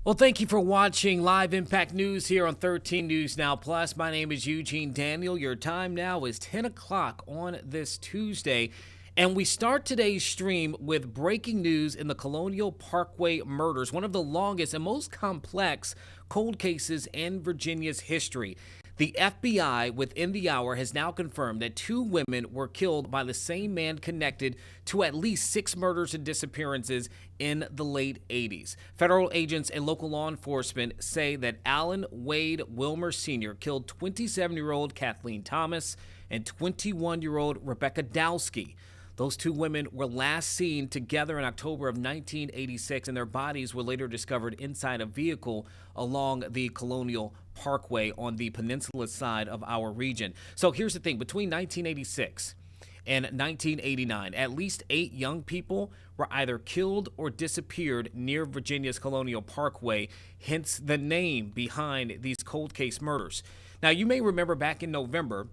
Well, thank you for watching Live Impact News here on 13 News Now Plus. My name is Eugene Daniel. Your time now is 10 o'clock on this Tuesday. And we start today's stream with breaking news in the Colonial Parkway murders, one of the longest and most complex cold cases in Virginia's history. The FBI within the hour has now confirmed that 2 women were killed by the same man connected to at least 6 murders and disappearances in the late 80s. Federal agents and local law enforcement say that Alan Wade Wilmer Sr. killed 27-year-old Kathleen Thomas and 21-year-old Rebecca Dowski. Those 2 women were last seen together in October of 1986, and their bodies were later discovered inside a vehicle along the Colonial Parkway on the peninsula side of our region. So here's the thing. Between 1986 and 1989, at least 8 young people were either killed or disappeared near Virginia's Colonial Parkway, hence the name behind these cold case murders. Now, you may remember back in November,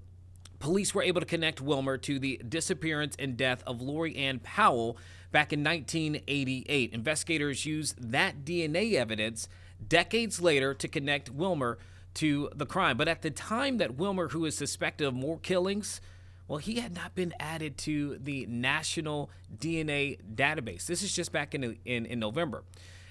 police were able to connect Wilmer to the disappearance and death of Lori Ann Powell back in 1988. Investigators used that DNA evidence decades later to connect Wilmer to the crime. But at the time that Wilmer, who is suspected of more killings, well, he had not been added to the national DNA database. This is just back in November.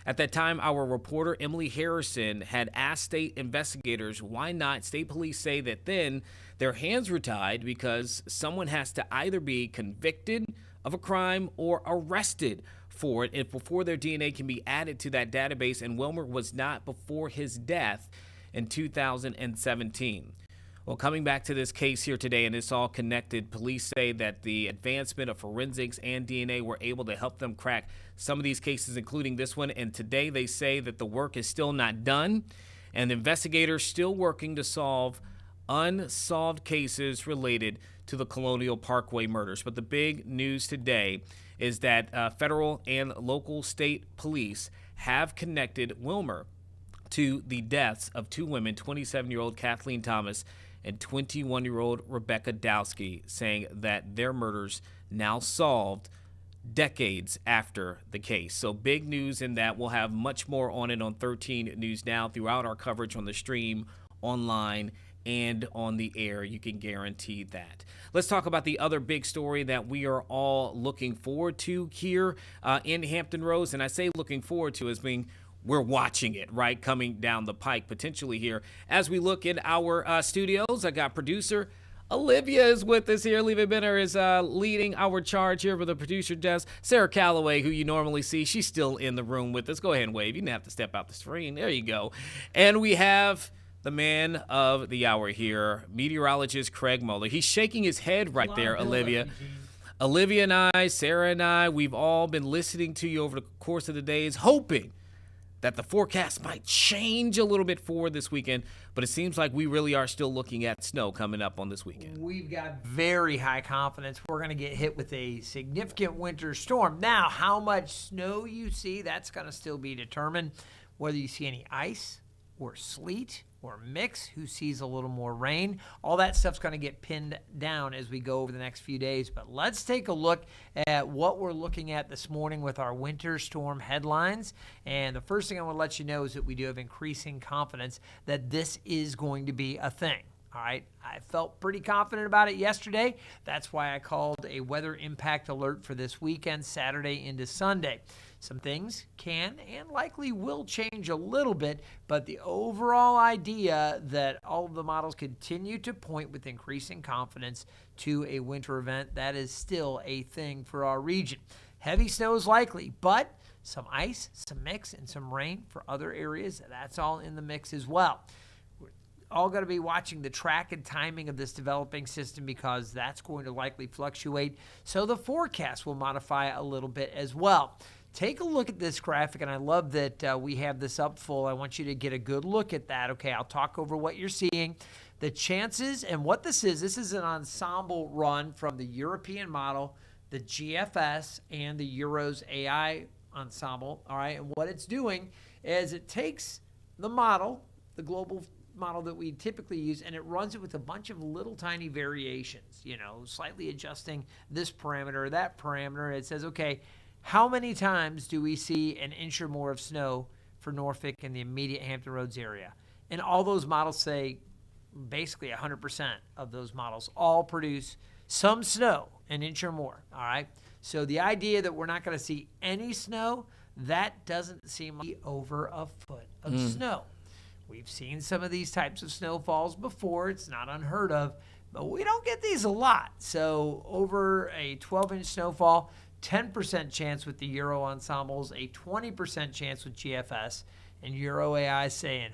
At that time, our reporter, Emily Harrison, had asked state investigators why not. State police say that then their hands were tied because someone has to either be convicted of a crime or arrested for it and before their DNA can be added to that database, and Wilmer was not before his death in 2017. Well, coming back to this case here today, and it's all connected, police say that the advancement of forensics and DNA were able to help them crack some of these cases, including this one. And today they say that the work is still not done, and investigators still working to solve unsolved cases related to the Colonial Parkway murders. But the big news today is that federal and local state police have connected Wilmer to the deaths of 2 women, 27-year-old Kathleen Thomas and 21-year-old Rebecca Dowski, saying that their murders now solved decades after the case. So big news in that. We'll have much more on it on 13 News Now throughout our coverage on the stream, online, and on the air. You can guarantee that. Let's talk about the other big story that we are all looking forward to here in Hampton Roads. And I say looking forward to as being we're watching it, right, coming down the pike potentially here. As we look in our studios, I got producer Olivia is with us here. Olivia Benner is leading our charge here for the producer desk. Sarah Calloway, who you normally see, she's still in the room with us. Go ahead and wave. You didn't have to step out the screen. There you go. And we have the man of the hour here, meteorologist Craig Muller. He's shaking his head right there, Olivia. Olivia and I, Sarah and I, we've all been listening to you over the course of the days, hoping that the forecast might change a little bit for this weekend, but it seems like we really are still looking at snow coming up on this weekend. We've got very high confidence we're going to get hit with a significant winter storm. Now, how much snow you see, that's going to still be determined. Whether you see any ice or sleet or mix, who sees a little more rain, all that stuff's going to get pinned down as we go over the next few days. But let's take a look at what we're looking at this morning with our winter storm headlines. And the first thing I want to let you know is that we do have increasing confidence that this is going to be a thing. All right, I felt pretty confident about it yesterday. That's why I called a weather impact alert for this weekend, Saturday into Sunday. Some things can and likely will change a little bit, but the overall idea that all of the models continue to point with increasing confidence to a winter event, that is still a thing for our region. Heavy snow is likely, but some ice, some mix, and some rain for other areas, that's all in the mix as well. All going to be watching the track and timing of this developing system because that's going to likely fluctuate. So the forecast will modify a little bit as well. Take a look at this graphic, and I love that we have this up full. I want you to get a good look at that. Okay, I'll talk over what you're seeing. The chances and what this is an ensemble run from the European model, the GFS, and the Euros AI ensemble. All right, and what it's doing is it takes the model, the global model that we typically use, and it runs it with a bunch of little tiny variations, slightly adjusting this parameter or that parameter. It says, okay, how many times do we see an inch or more of snow for Norfolk and the immediate Hampton Roads area. And all those models say basically 100% of those models all produce some snow, an inch or more, all right? So the idea that we're not going to see any snow, that doesn't seem like over a foot of snow. We've seen some of these types of snowfalls before. It's not unheard of, but we don't get these a lot. So over a 12-inch snowfall, 10% chance with the Euro ensembles, a 20% chance with GFS, and Euro AI saying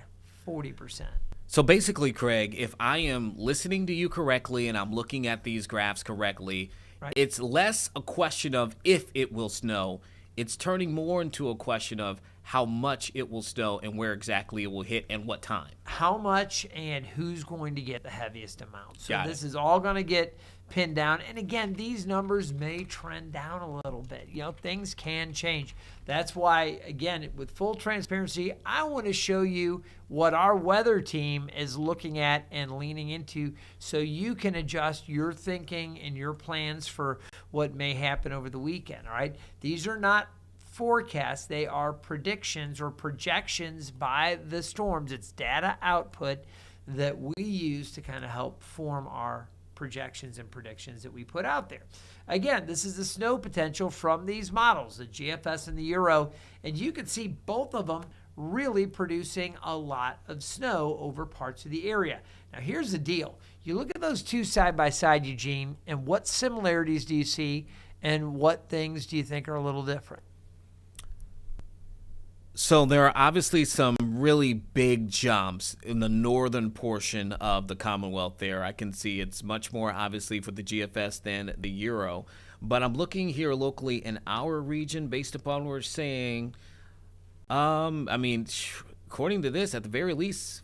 40%. So basically, Craig, if I am listening to you correctly and I'm looking at these graphs correctly, Right. it's less a question of if it will snow. It's turning more into a question of how much it will snow and where exactly it will hit and what time. How much and who's going to get the heaviest amount. So Got this it. is all going to get pinned down. And again, these numbers may trend down a little bit. You know, things can change. That's why, again, with full transparency, I want to show you what our weather team is looking at and leaning into so you can adjust your thinking and your plans for what may happen over the weekend, all right? These are not forecasts. They are predictions or projections by the storms. It's data output that we use to kind of help form our projections and predictions that we put out there. Again, this is the snow potential from these models, the GFS and the Euro, and you can see both of them really producing a lot of snow over parts of the area. Now, here's the deal. You look at those two side by side, Eugene, and what similarities do you see and what things do you think are a little different? So there are obviously some really big jumps in the northern portion of the Commonwealth there. I can see it's much more obviously for the GFS than the Euro. But I'm looking here locally in our region based upon what we're saying. According to this, at the very least,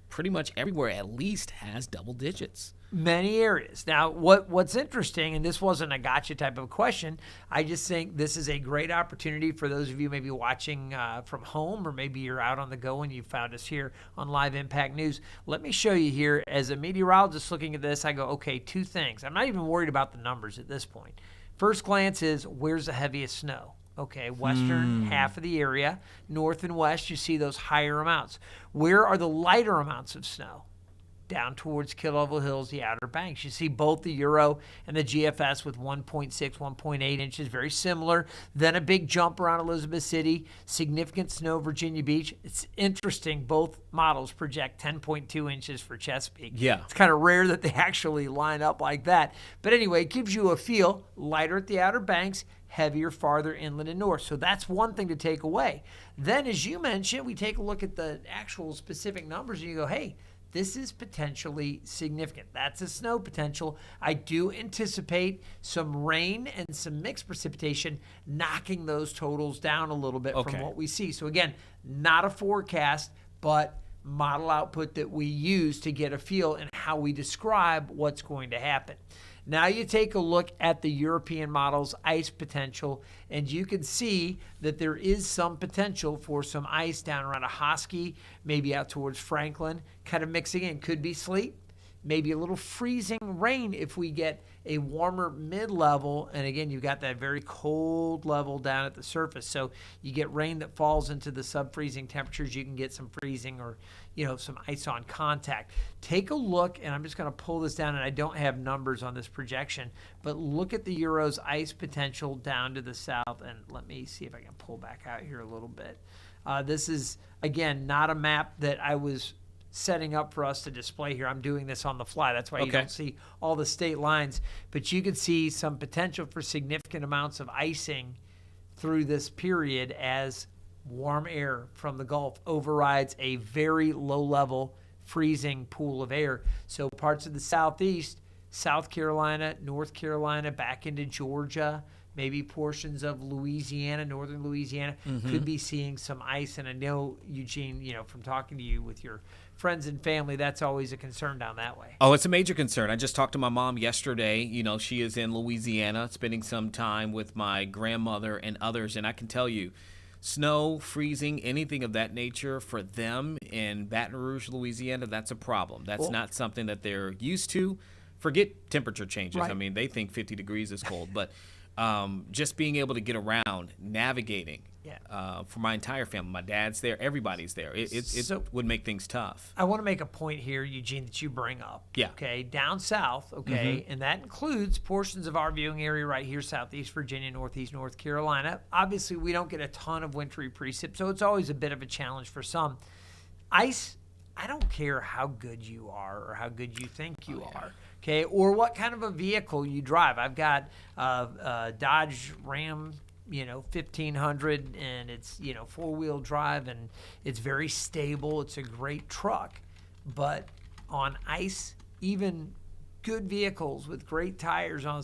pretty much everywhere at least has double digits. Many areas. Now, what's interesting, and this wasn't a gotcha type of question, I just think this is a great opportunity for those of you maybe watching from home, or maybe you're out on the go and you found us here on Live Impact News. Let me show you here. As a meteorologist looking at this, I go, okay, two things. I'm not even worried about the numbers at this point. First glance is, where's the heaviest snow? Okay, western half of the area. North and west, you see those higher amounts. Where are the lighter amounts of snow? Down towards Kill Level Hills, the Outer Banks. You see both the Euro and the GFS with 1.6, 1.8 inches, very similar. Then a big jump around Elizabeth City, significant snow, Virginia Beach. It's interesting, both models project 10.2 inches for Chesapeake. Yeah. It's kind of rare that they actually line up like that. But anyway, it gives you a feel, lighter at the Outer Banks, heavier farther inland and north. So that's one thing to take away. Then, as you mentioned, we take a look at the actual specific numbers and you go, hey, this is potentially significant. That's a snow potential. I do anticipate some rain and some mixed precipitation knocking those totals down a little bit from what we see. So again, not a forecast, but model output that we use to get a feel and how we describe what's going to happen. Now you take a look at the European model's ice potential, and you can see that there is some potential for some ice down around Ahoskie, maybe out towards Franklin, kind of mixing in. Could be sleet, maybe a little freezing rain if we get a warmer mid-level. And again, you've got that very cold level down at the surface. So you get rain that falls into the sub-freezing temperatures. You can get some freezing or, some ice on contact. Take a look, and I'm just going to pull this down, and I don't have numbers on this projection, but look at the Euro's ice potential down to the south. And let me see if I can pull back out here a little bit. This is, again, not a map that I was setting up for us to display here. I'm doing this on the fly. That's why you don't see all the state lines. But you can see some potential for significant amounts of icing through this period as warm air from the Gulf overrides a very low-level freezing pool of air. So parts of the southeast, South Carolina, North Carolina, back into Georgia, maybe portions of Louisiana, northern Louisiana, could be seeing some ice. And I know, Eugene, from talking to you with your friends and family, that's always a concern down that way. Oh, it's a major concern. I just talked to my mom yesterday. She is in Louisiana, spending some time with my grandmother and others. And I can tell you, snow, freezing, anything of that nature for them in Baton Rouge, Louisiana, that's a problem. That's not something that they're used to. Forget temperature changes. Right. I mean, they think 50 degrees is cold. But just being able to get around, navigating. Yeah. For my entire family, my dad's there, everybody's there. It would make things tough. I want to make a point here, Eugene, that you bring up. Yeah. Okay, down south, okay, and that includes portions of our viewing area right here, southeast Virginia, northeast North Carolina. Obviously, we don't get a ton of wintry precip, so it's always a bit of a challenge for some. Ice, I don't care how good you are or how good you think you are, okay, or what kind of a vehicle you drive. I've got a Dodge Ram 1500, and it's, four-wheel drive, and it's very stable. It's a great truck. But on ice, even good vehicles with great tires on,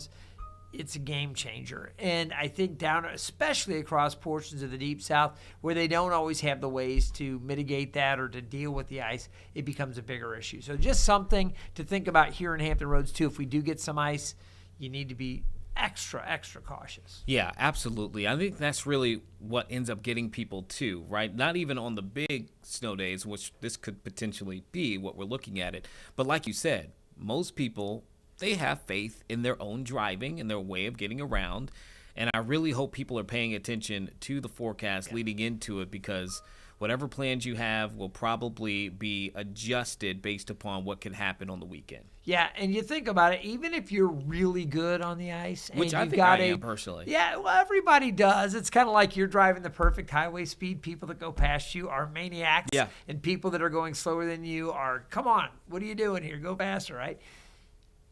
it's a game changer. And I think down, especially across portions of the Deep South, where they don't always have the ways to mitigate that or to deal with the ice, it becomes a bigger issue. So just something to think about here in Hampton Roads, too. If we do get some ice, you need to be extra cautious. Yeah, absolutely. I think that's really what ends up getting people too, right? Not even on the big snow days, which this could potentially be what we're looking at it. But like you said, most people, they have faith in their own driving and their way of getting around. And I really hope people are paying attention to the forecast leading into it, because whatever plans you have will probably be adjusted based upon what can happen on the weekend. Yeah, and you think about it, even if you're really good on the ice, and which I you've think got I am personally. Yeah, well, everybody does. It's kind of like you're driving the perfect highway speed. People that go past you are maniacs, and people that are going slower than you are, come on, what are you doing here? Go faster, right?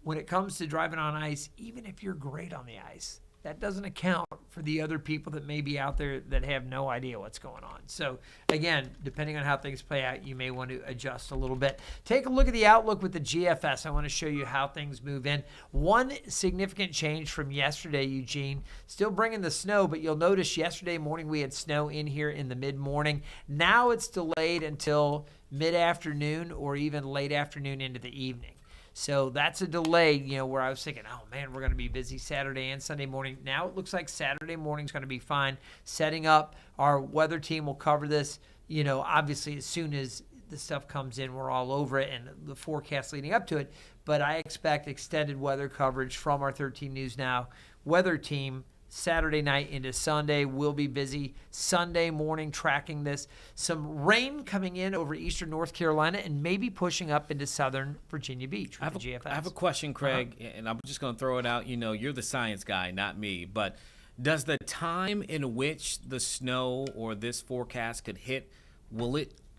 When it comes to driving on ice, even if you're great on the ice, that doesn't account for the other people that may be out there that have no idea what's going on. So, again, depending on how things play out, you may want to adjust a little bit. Take a look at the outlook with the GFS. I want to show you how things move in. One significant change from yesterday, Eugene, still bringing the snow, but you'll notice yesterday morning we had snow in here in the mid-morning. Now it's delayed until mid-afternoon or even late afternoon into the evening. So that's a delay, where I was thinking, oh, man, we're going to be busy Saturday and Sunday morning. Now it looks like Saturday morning is going to be fine. Setting up, our weather team will cover this. Obviously, as soon as the stuff comes in, we're all over it, and the forecast leading up to it. But I expect extended weather coverage from our 13 News Now weather team Saturday night into Sunday. We'll be busy Sunday morning tracking this. Some rain coming in over eastern North Carolina and maybe pushing up into southern Virginia Beach with the GFS. I have a question, Craig, and I'm just going to throw it out. You're the science guy, not me. But does the time in which the snow or this forecast could hit,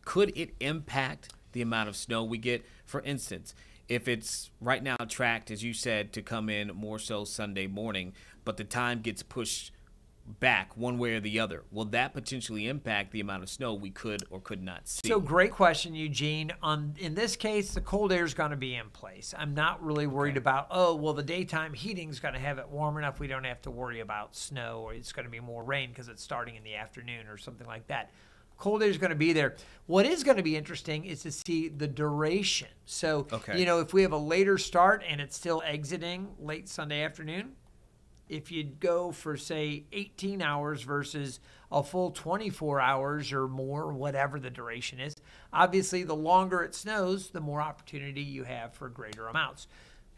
could it impact the amount of snow we get? For instance, if it's right now tracked, as you said, to come in more so Sunday morning, but the time gets pushed back one way or the other, will that potentially impact the amount of snow we could or could not see? So great question, Eugene. In this case, the cold air is going to be in place. I'm not really worried about, the daytime heating is going to have it warm enough we don't have to worry about snow, or it's going to be more rain because it's starting in the afternoon or something like that. Cold air is going to be there. What is going to be interesting is to see the duration. So, if we have a later start and it's still exiting late Sunday afternoon, if you'd go for, say, 18 hours versus a full 24 hours or more, whatever the duration is, obviously the longer it snows, the more opportunity you have for greater amounts.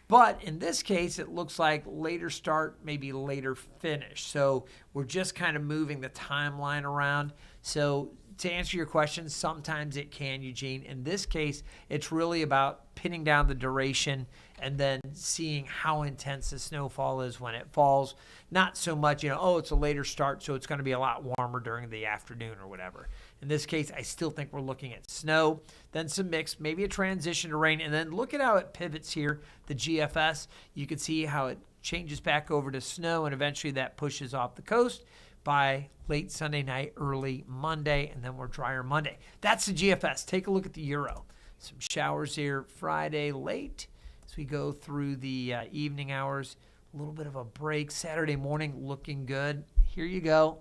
But in this case, it looks like later start, maybe later finish. So we're just kind of moving the timeline around. So to answer your question, sometimes it can, Eugene. In this case, it's really about pinning down the duration and then seeing how intense the snowfall is when it falls. Not so much, it's a later start, so it's going to be a lot warmer during the afternoon or whatever. In this case, I still think we're looking at snow, then some mix, maybe a transition to rain, and then look at how it pivots here, the GFS. You can see how it changes back over to snow, and eventually that pushes off the coast by late Sunday night, early Monday, and then we're drier Monday. That's the GFS. Take a look at the Euro. Some showers here Friday late as we go through the evening hours. A little bit of a break. Saturday morning looking good. Here you go.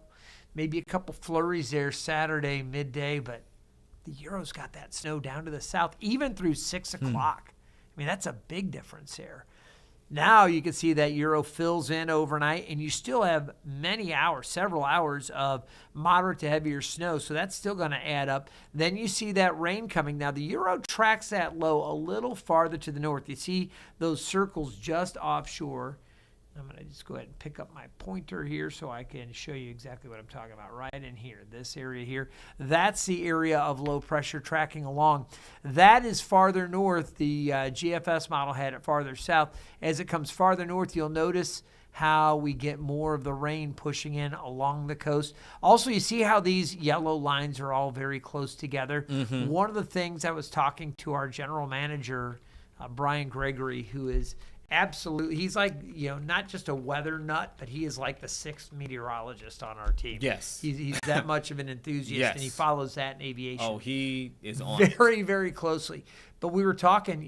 Maybe a couple flurries there Saturday midday, but the Euro's got that snow down to the south, even through 6 o'clock. I mean, that's a big difference here. Now you can see that Euro fills in overnight, and you still have many hours, several hours of moderate to heavier snow, so that's still going to add up. Then you see that rain coming. Now the Euro tracks that low a little farther to the north. You see those circles just offshore I'm going to just go ahead and pick up my pointer here so I can show you exactly what I'm talking about right in here. This area here, that's the area of low pressure tracking along. That is farther north. The GFS model had it farther south. As it comes farther north, you'll notice how we get more of the rain pushing in along the coast. Also, you see how these yellow lines are all very close together. Mm-hmm. One of the things I was talking to our general manager, Brian Gregory, who is absolutely, he's like, not just a weather nut, but he is like the sixth meteorologist on our team. Yes. He's that much of an enthusiast, yes. and he follows that in aviation. Oh, he is on very, very closely. But we were talking,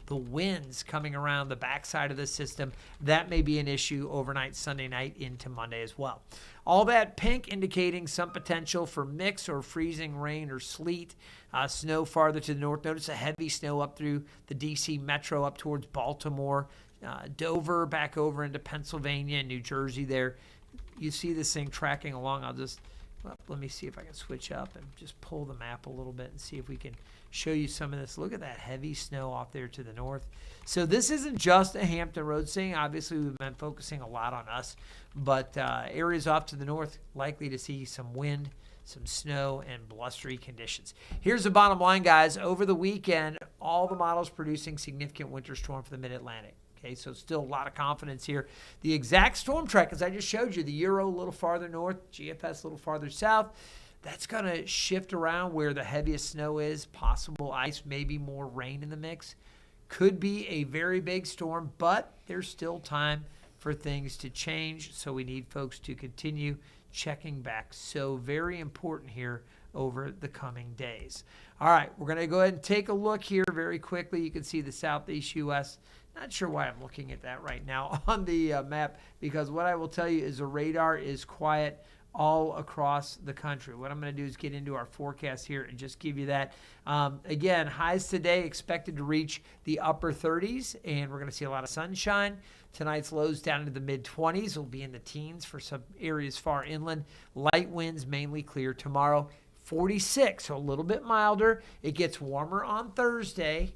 the winds coming around the backside of the system, that may be an issue overnight, Sunday night into Monday as well. All that pink indicating some potential for mix or freezing rain or sleet. Snow farther to the north. Notice a heavy snow up through the D.C. metro up towards Baltimore. Dover back over into Pennsylvania and New Jersey there. You see this thing tracking along. Let me see if I can switch up and just pull the map a little bit and see if we can show you some of this. Look at that heavy snow off there to the north. So this isn't just a Hampton Roads thing. Obviously, we've been focusing a lot on us, but areas off to the north likely to see some wind, some snow, and blustery conditions. Here's the bottom line, guys. Over the weekend, all the models producing significant winter storm for the Mid-Atlantic. Okay, so still a lot of confidence here. The exact storm track, as I just showed you, the Euro a little farther north, GFS a little farther south, that's going to shift around where the heaviest snow is, possible ice, maybe more rain in the mix. Could be a very big storm, but there's still time for things to change, so we need folks to continue checking back. So very important here over the coming days. All right, we're going to go ahead and take a look here very quickly. You can see the southeast U.S. Not sure why I'm looking at that right now on the map, because what I will tell you is the radar is quiet all across the country. What I'm going to do is get into our forecast here and just give you that. Again, highs today expected to reach the upper 30s, and we're going to see a lot of sunshine. Tonight's lows down into the mid-20s. Will be in the teens for some areas far inland. Light winds, mainly clear tomorrow. 46, so a little bit milder. It gets warmer on Thursday,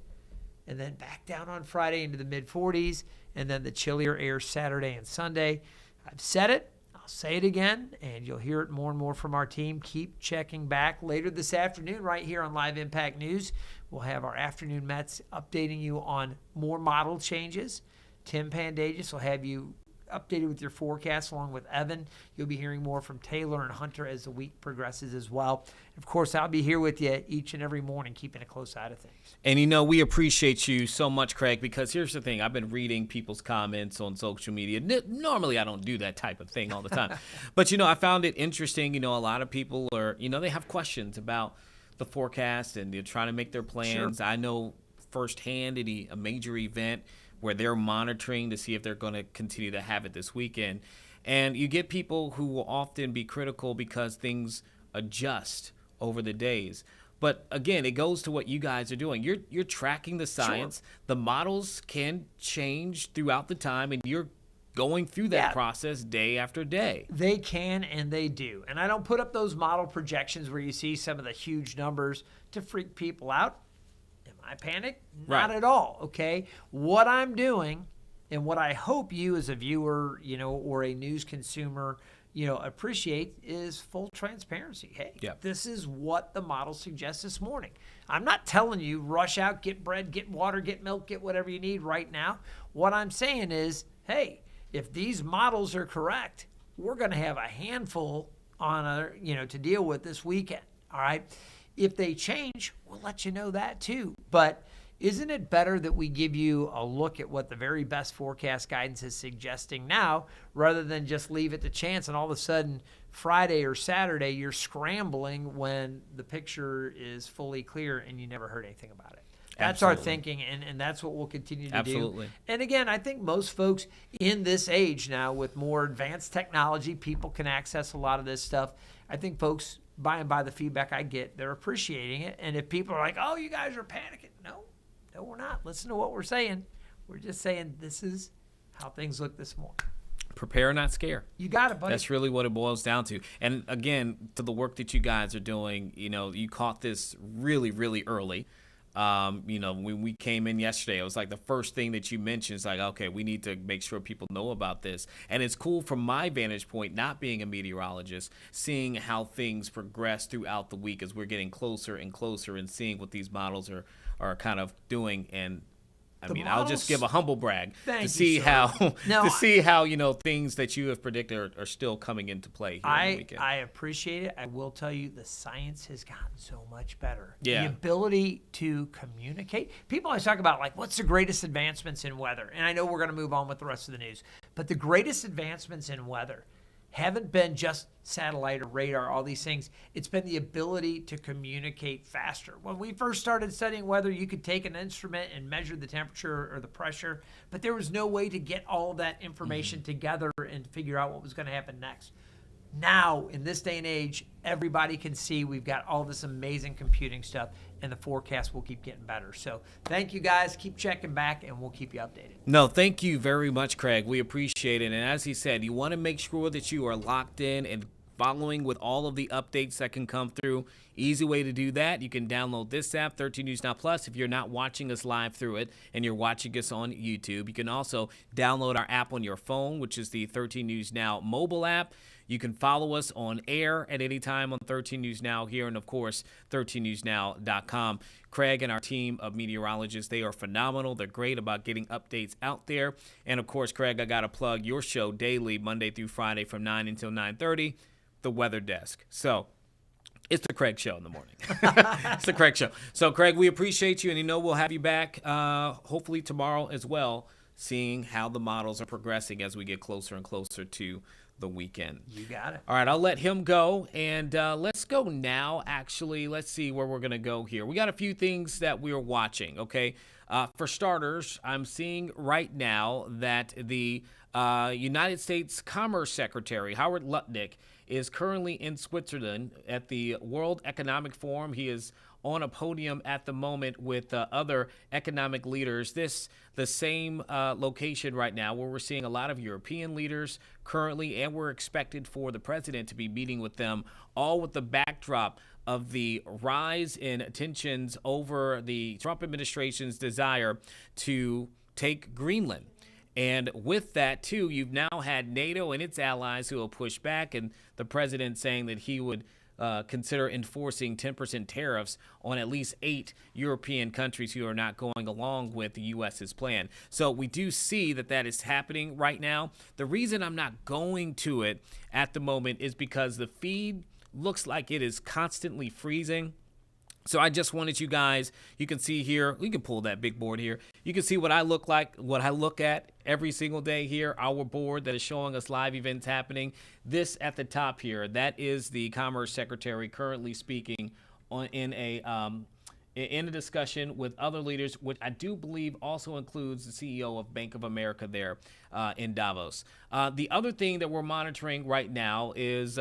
and then back down on Friday into the mid-40s, and then the chillier air Saturday and Sunday. I've said it. I'll say it again, and you'll hear it more and more from our team. Keep checking back. Later this afternoon, right here on Live Impact News, we'll have our afternoon Mets updating you on more model changes. Tim Pandagis will have you updated with your forecast along with Evan. You'll be hearing more from Taylor and Hunter as the week progresses as well. Of course, I'll be here with you each and every morning, keeping a close eye to things. And, we appreciate you so much, Craig, because here's the thing. I've been reading people's comments on social media. Normally, I don't do that type of thing all the time. But, I found it interesting. A lot of people are, they have questions about the forecast, and they're trying to make their plans. Sure. I know firsthand a major event where they're monitoring to see if they're going to continue to have it this weekend. And you get people who will often be critical because things adjust over the days. But again, it goes to what you guys are doing. You're tracking the science. Sure. The models can change throughout the time, and you're going through that process day after day. They can, and they do. And I don't put up those model projections where you see some of the huge numbers to freak people out. I panic? Not at all, okay? What I'm doing, and what I hope you as a viewer, or a news consumer, appreciate, is full transparency. Hey, This is what the model suggests this morning. I'm not telling you rush out, get bread, get water, get milk, get whatever you need right now. What I'm saying is, hey, if these models are correct, we're going to have a handful to deal with this weekend, all right? If they change, we'll let you know that too. But isn't it better that we give you a look at what the very best forecast guidance is suggesting now, rather than just leave it to chance and all of a sudden Friday or Saturday you're scrambling when the picture is fully clear and you never heard anything about it? That's Absolutely. Our thinking, and that's what we'll continue to Absolutely. do. And again, I think most folks in this age now, with more advanced technology, people can access a lot of this stuff. I think folks, by and by, the feedback I get, they're appreciating it. And if people are like, oh, you guys are panicking. No, we're not. Listen to what we're saying. We're just saying this is how things look this morning. Prepare, not scare. You got it, buddy. That's really what it boils down to. And again, to the work that you guys are doing, you caught this really, really early. When we came in yesterday, it was like the first thing that you mentioned is like, okay, we need to make sure people know about this. And it's cool from my vantage point, not being a meteorologist, seeing how things progress throughout the week as we're getting closer and closer and seeing what these models are kind of doing. And I'll just give a humble brag to see how things that you have predicted are still coming into play here on the weekend. I appreciate it. I will tell you, the science has gotten so much better. Yeah. The ability to communicate. People always talk about, like, what's the greatest advancements in weather? And I know we're going to move on with the rest of the news. But the greatest advancements in weather haven't been just satellite or radar, all these things. It's been the ability to communicate faster. When we first started studying weather, you could take an instrument and measure the temperature or the pressure, but there was no way to get all of that information together and figure out what was going to happen next. Now, in this day and age, everybody can see we've got all this amazing computing stuff, and the forecast will keep getting better. So thank you, guys. Keep checking back, and we'll keep you updated. No, thank you very much, Craig. We appreciate it. And as he said, you want to make sure that you are locked in and following with all of the updates that can come through. Easy way to do that, you can download this app, 13 News Now Plus, if you're not watching us live through it and you're watching us on YouTube. You can also download our app on your phone, which is the 13 News Now mobile app. You can follow us on air at any time on 13 News Now here, and, of course, 13newsnow.com. Craig and our team of meteorologists, they are phenomenal. They're great about getting updates out there. And, of course, Craig, I got to plug your show daily, Monday through Friday from 9 until 9:30, The Weather Desk. So it's the Craig Show in the morning. It's the Craig Show. So, Craig, we appreciate you, and we'll have you back hopefully tomorrow as well, seeing how the models are progressing as we get closer and closer to the weekend. You got it. All right, I'll let him go, and let's go now, actually. Let's see where we're going to go here. We got a few things that we're watching, okay? For starters, I'm seeing right now that the United States Commerce Secretary, Howard Lutnick, is currently in Switzerland at the World Economic Forum. He is on a podium at the moment with other economic leaders. The same location right now where we're seeing a lot of European leaders currently, and we're expected for the president to be meeting with them, all with the backdrop of the rise in tensions over the Trump administration's desire to take Greenland. And with that, too, you've now had NATO and its allies who will push back, and the president saying that he would consider enforcing 10% tariffs on at least 8 European countries who are not going along with the U.S.'s plan. So we do see that is happening right now. The reason I'm not going to it at the moment is because the feed looks like it is constantly freezing. So I just wanted you guys, you can see here, we can pull that big board here. You can see what I look like, what I look at every single day here, our board that is showing us live events happening. This at the top here, that is the Commerce Secretary currently speaking in a discussion with other leaders, which I do believe also includes the CEO of Bank of America there in Davos. The other thing that we're monitoring right now is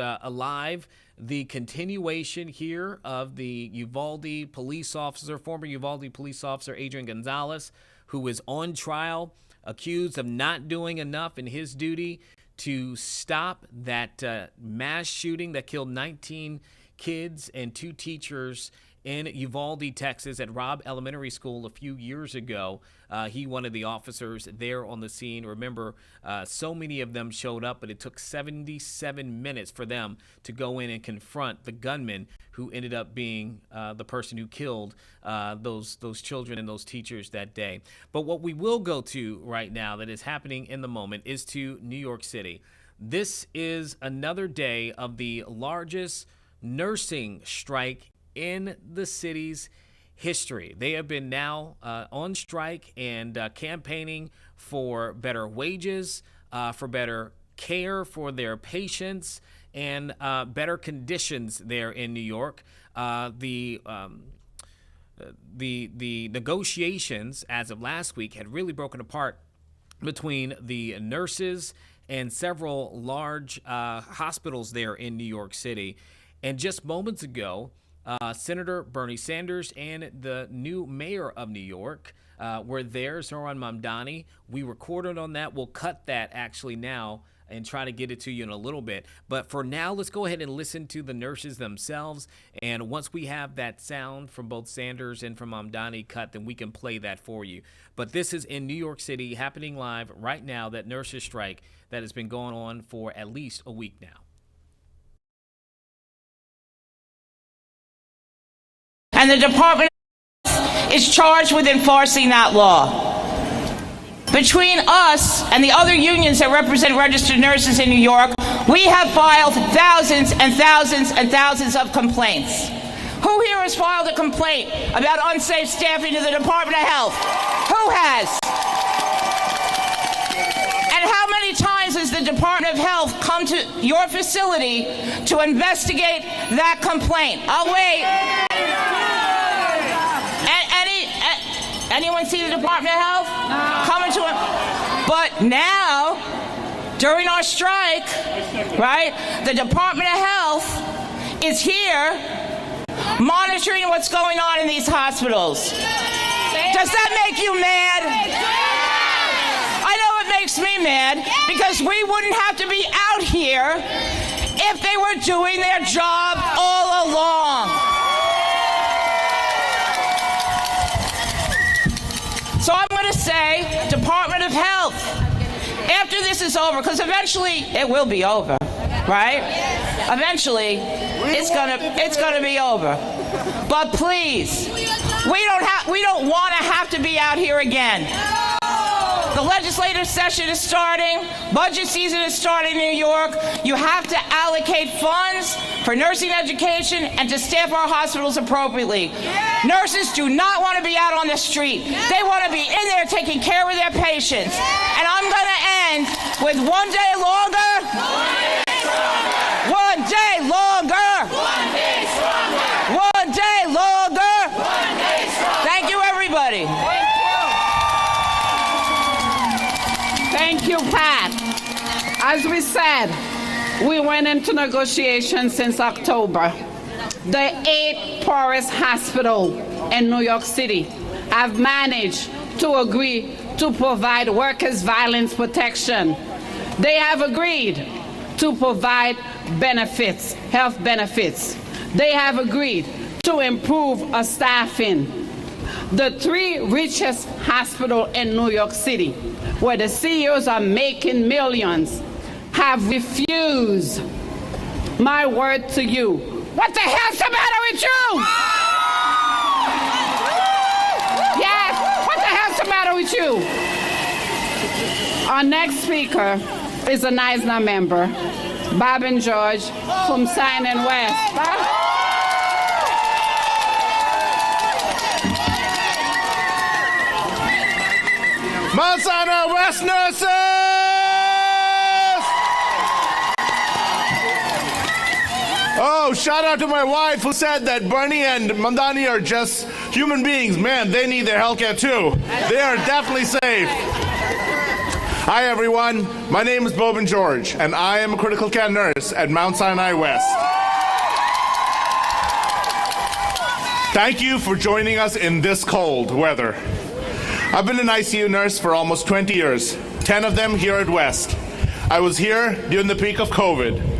the continuation here of the Uvalde police officer, former Uvalde police officer Adrian Gonzalez, who is on trial, accused of not doing enough in his duty to stop that mass shooting that killed 19 kids and 2 teachers in Uvalde, Texas, at Robb Elementary School a few years ago. He, one of the officers there on the scene. Remember, so many of them showed up, but it took 77 minutes for them to go in and confront the gunman who ended up being the person who killed those children and those teachers that day. But what we will go to right now that is happening in the moment is to New York City. This is another day of the largest nursing strike in the city's history. They have been now on strike and campaigning for better wages, for better care for their patients, and better conditions there in New York. The negotiations as of last week had really broken apart between the nurses and several large hospitals there in New York City. And just moments ago, Senator Bernie Sanders and the new mayor of New York were there, Zohran Mamdani. We recorded on that. We'll cut that actually now and try to get it to you in a little bit. But for now, let's go ahead and listen to the nurses themselves. And once we have that sound from both Sanders and from Mamdani cut, then we can play that for you. But this is in New York City, happening live right now, that nurses strike that has been going on for at least a week now. And the Department is charged with enforcing that law. Between us and the other unions that represent registered nurses in New York, we have filed thousands and thousands and thousands of complaints. Who here has filed a complaint about unsafe staffing to the Department of Health? Who has? And how many times has the Department of Health come to your facility to investigate that complaint? I'll wait. Anyone see the Department of Health coming to him? But now, during our strike, right, the Department of Health is here monitoring what's going on in these hospitals. Does that make you mad? I know it makes me mad, because we wouldn't have to be out here if they were doing their job all along. So I'm going to say, Department of Health, after this is over, because eventually it will be over, right? Eventually, it's going to be over. But please, we don't want to have to be out here again. The legislative session is starting. Budget season is starting in New York. You have to allocate funds for nursing education and to staff our hospitals appropriately. Nurses do not want to be out on the street. They want to be in there taking care of their patients. And I'm going to end with one day longer. One day longer. One day stronger. One day longer. One day stronger. Thank you, everybody. Thank you, Pat. As we said, we went into negotiations since October. The 8th poorest hospital in New York City have managed to agree to provide workers' violence protection. They have agreed to provide benefits, health benefits. They have agreed to improve our staffing. The 3 richest hospitals in New York City, where the CEOs are making millions, have refused. My word to you. What the hell's the matter with you? Yes, what the hell's the matter with you? Our next speaker is an Eisner member, Bob and George from Sinai West. Bob? Mount Sinai West nurses! Oh, shout out to my wife who said that Bernie and Mamdani are just human beings. Man, they need their healthcare too. They are definitely safe. Hi everyone, my name is Bob George, and I am a critical care nurse at Mount Sinai West. Thank you for joining us in this cold weather. I've been an ICU nurse for almost 20 years, 10 of them here at West. I was here during the peak of COVID.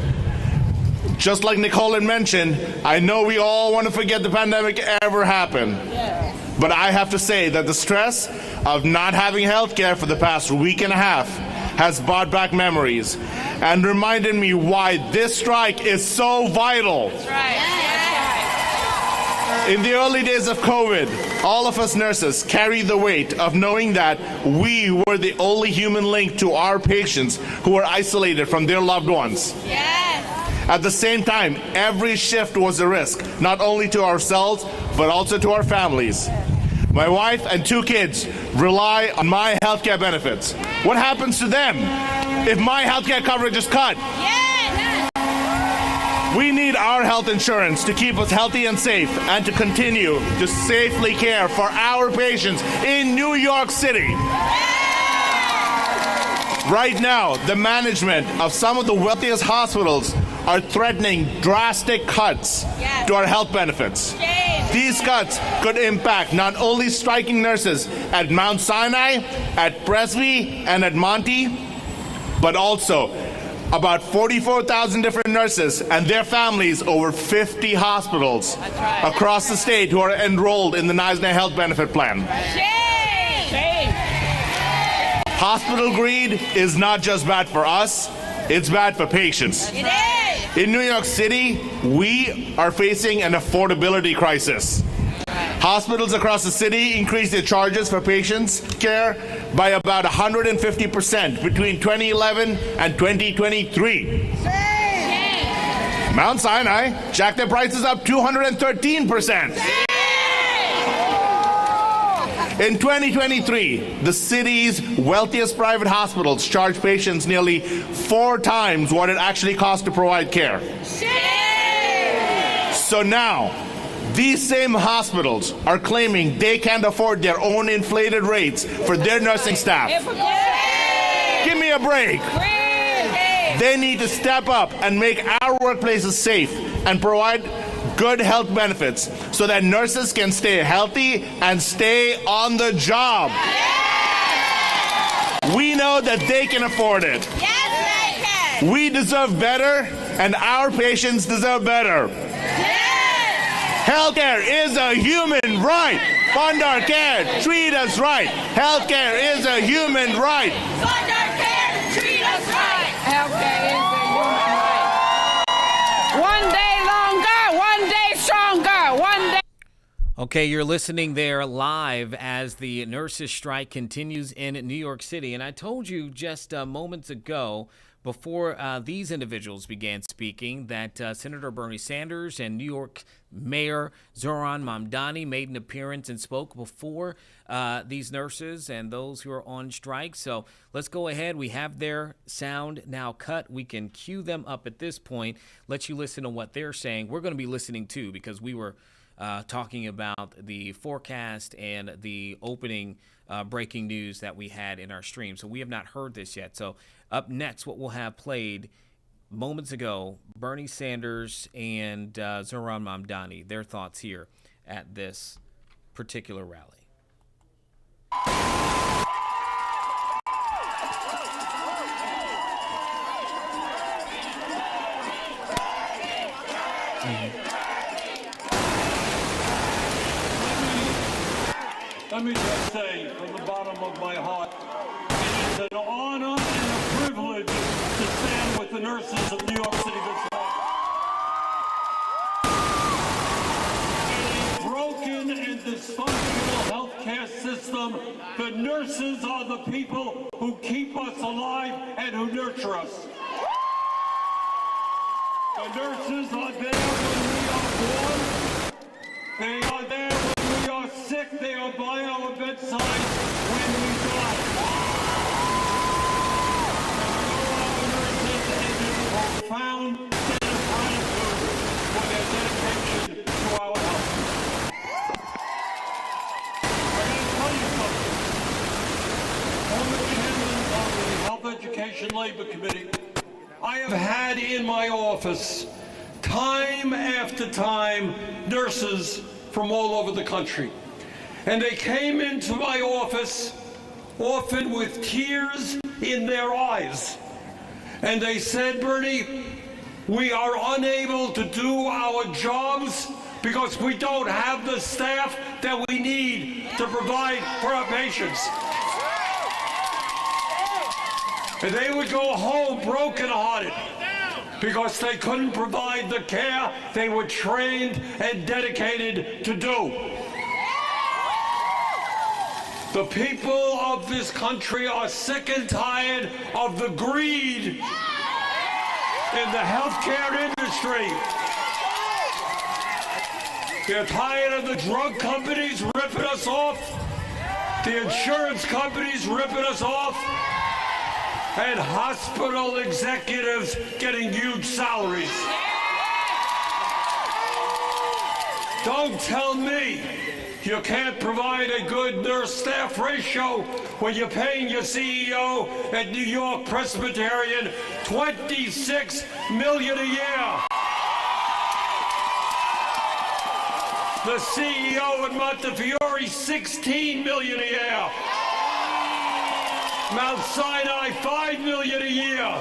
Just like Nicole had mentioned, I know we all want to forget the pandemic ever happened. But I have to say that the stress of not having health care for the past week and a half has brought back memories and reminded me why this strike is so vital. That's right. In the early days of COVID, all of us nurses carry the weight of knowing that we were the only human link to our patients who were isolated from their loved ones. Yes. At the same time, every shift was a risk, not only to ourselves, but also to our families. My wife and 2 kids rely on my healthcare benefits. What happens to them if my healthcare coverage is cut? We need our health insurance to keep us healthy and safe and to continue to safely care for our patients in New York City. Right now, the management of some of the wealthiest hospitals are threatening drastic cuts to our health benefits. These cuts could impact not only striking nurses at Mount Sinai, at Presby, and at Monty, but also about 44,000 different nurses and their families over 50 hospitals across the state who are enrolled in the NISNA Health Benefit Plan. Hospital greed is not just bad for us, it's bad for patients. It is. In New York City, we are facing an affordability crisis. Hospitals across the city increased their charges for patients' care by about 150% between 2011 and 2023. Mount Sinai jacked their prices up 213%. In 2023, the city's wealthiest private hospitals charged patients nearly 4 times what it actually costs to provide care. So now, these same hospitals are claiming they can't afford their own inflated rates for their nursing staff. Give me a break. They need to step up and make our workplaces safe and provide good health benefits so that nurses can stay healthy and stay on the job. We know that they can afford it. We deserve better, and our patients deserve better. Healthcare is a human right. Fund our care. Treat us right. Healthcare is a human right. Fund our care. Treat us right. Healthcare is a human right. One day longer, one day stronger, one day. Okay, you're listening there live as the nurses' strike continues in New York City. And I told you just moments ago, before these individuals began speaking, that Senator Bernie Sanders and New York Mayor Zohran Mamdani made an appearance and spoke before these nurses and those who are on strike. So let's go ahead. We have their sound now cut. We can cue them up at this point, let you listen to what they're saying. We're going to be listening too, because we were talking about the forecast and the opening breaking news that we had in our stream. So we have not heard this yet. So up next, what we'll have played moments ago, Bernie Sanders and Zohran Mamdani, their thoughts here at this particular rally. Let me just say from the bottom of my heart, it is an honor and a privilege to stand with the nurses of New York City this morning. In a broken and dysfunctional healthcare system, the nurses are the people who keep us alive and who nurture us. The nurses are there when we are born. They are there when we are sick. They are by our bedside when we die. And we owe our nurses a profound sense of gratitude for their dedication to our health. I'm going to tell you something. Former chairman of the Health Education Labor Committee, I have had in my office time after time nurses from all over the country. And they came into my office often with tears in their eyes. And they said, Bernie, we are unable to do our jobs because we don't have the staff that we need to provide for our patients. And they would go home brokenhearted because they couldn't provide the care they were trained and dedicated to do. The people of this country are sick and tired of the greed in the healthcare industry. They're tired of the drug companies ripping us off, the insurance companies ripping us off, and hospital executives getting huge salaries. Don't tell me you can't provide a good nurse-staff ratio when you're paying your CEO at New York Presbyterian $26 million a year. The CEO at Montefiore $16 million a year. Mount Sinai $5 million a year.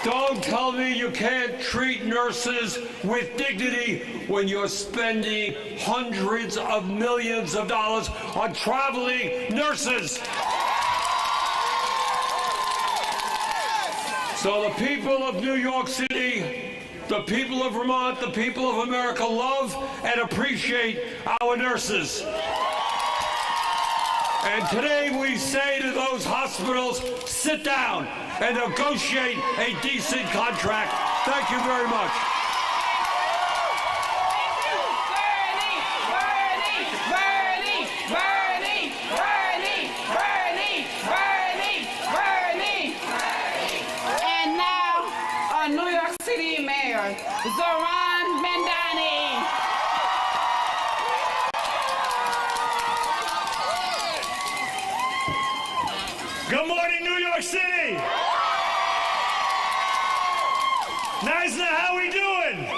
Don't tell me you can't treat nurses with dignity when you're spending hundreds of millions of dollars on traveling nurses. So the people of New York City, the people of Vermont, the people of America love and appreciate our nurses. And today we say to those hospitals, sit down and negotiate a decent contract. Thank you very much. And now, our New York City Mayor, Zoran Mandani. Good morning, New York City. Nice, now how we doing?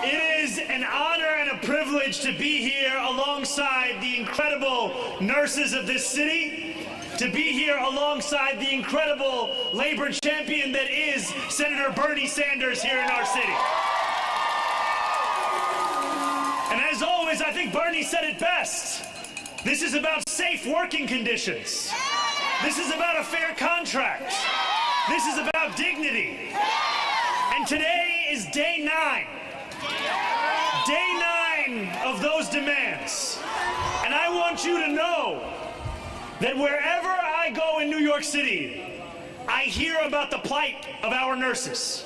It is an honor and a privilege to be here alongside the incredible nurses of this city, to be here alongside the incredible labor champion that is Senator Bernie Sanders here in our city. And as always, I think Bernie said it best. This is about safe working conditions. This is about a fair contract. This is about dignity. And today is day 9. Day 9 of those demands. And I want you to know that wherever I go in New York City, I hear about the plight of our nurses.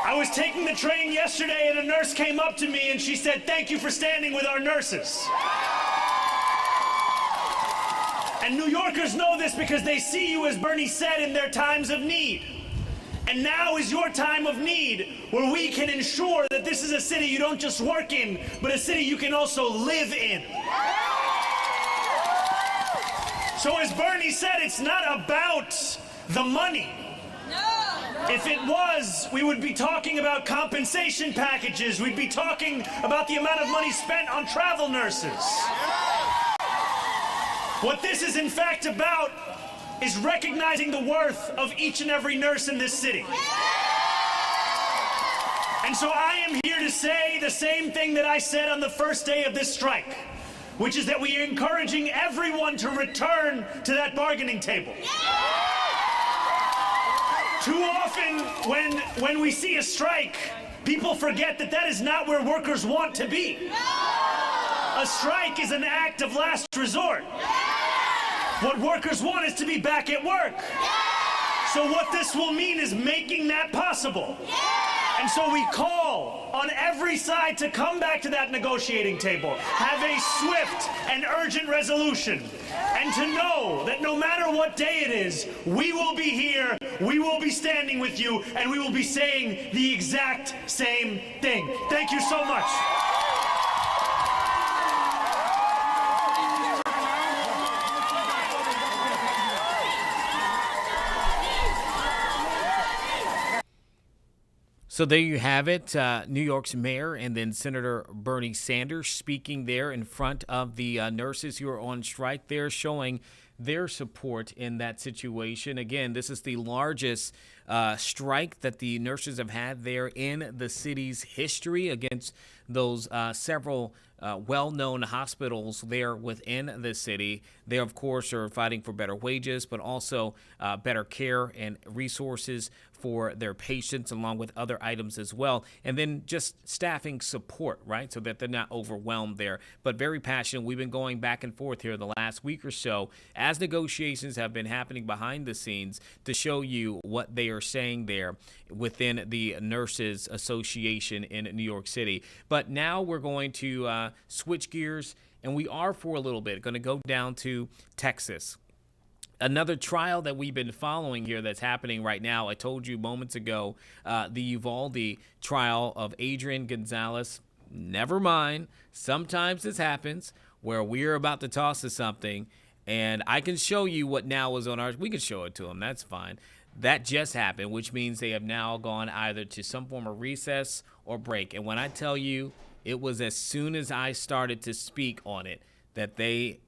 I was taking the train yesterday and a nurse came up to me and she said, "Thank you for standing with our nurses." And New Yorkers know this because they see you, as Bernie said, in their times of need. And now is your time of need, where we can ensure that this is a city you don't just work in, but a city you can also live in. So as Bernie said, it's not about the money. If it was, we would be talking about compensation packages. We'd be talking about the amount of money spent on travel nurses. What this is in fact about is recognizing the worth of each and every nurse in this city. And so I am here to say the same thing that I said on the first day of this strike, which is that we are encouraging everyone to return to that bargaining table. Too often, when we see a strike, people forget that that is not where workers want to be. A strike is an act of last resort. What workers want is to be back at work. So what this will mean is making that possible. And so we call on every side to come back to that negotiating table, have a swift and urgent resolution, and to know that no matter what day it is, we will be here, we will be standing with you, and we will be saying the exact same thing. Thank you so much. So there you have it, New York's mayor and then Senator Bernie Sanders speaking there in front of the nurses who are on strike there, showing their support in that situation. Again, this is the largest strike that the nurses have had there in the city's history against those several well-known hospitals there within the city. They, of course, are fighting for better wages, but also better care and resources for their patients, along with other items as well. And then just staffing support, right, so that they're not overwhelmed there. But very passionate. We've been going back and forth here the last week or so as negotiations have been happening behind the scenes to show you what they are saying there within the Nurses Association in New York City. But now we're going to switch gears, and we are for a little bit going to go down to Texas. Another trial that we've been following here that's happening right now. I told you moments ago, the Uvalde trial of Adrian Gonzalez. Never mind. Sometimes this happens where we're about to toss to something, and I can show you what now is on ours. We can show it to them. That's fine. That just happened, which means they have now gone either to some form of recess or break. And when I tell you, it was as soon as I started to speak on it that they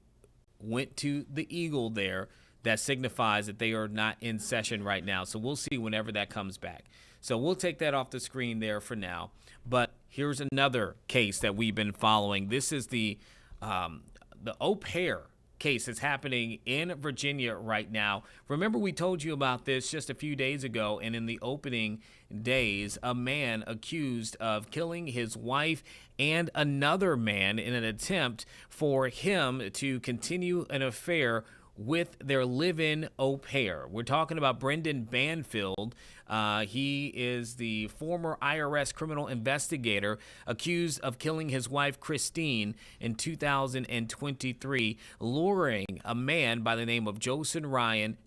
went to the Eagle there that signifies that they are not in session right now. So we'll see whenever that comes back. So we'll take that off the screen there for now. But here's another case that we've been following. This is the au pair case that's happening in Virginia right now. Remember, we told you about this just a few days ago, and in the opening days, a man accused of killing his wife and another man in an attempt for him to continue an affair with their live-in au pair. We're talking about Brendan Banfield. He is the former IRS criminal investigator accused of killing his wife Christine in 2023, luring a man by the name of Joseph Ryan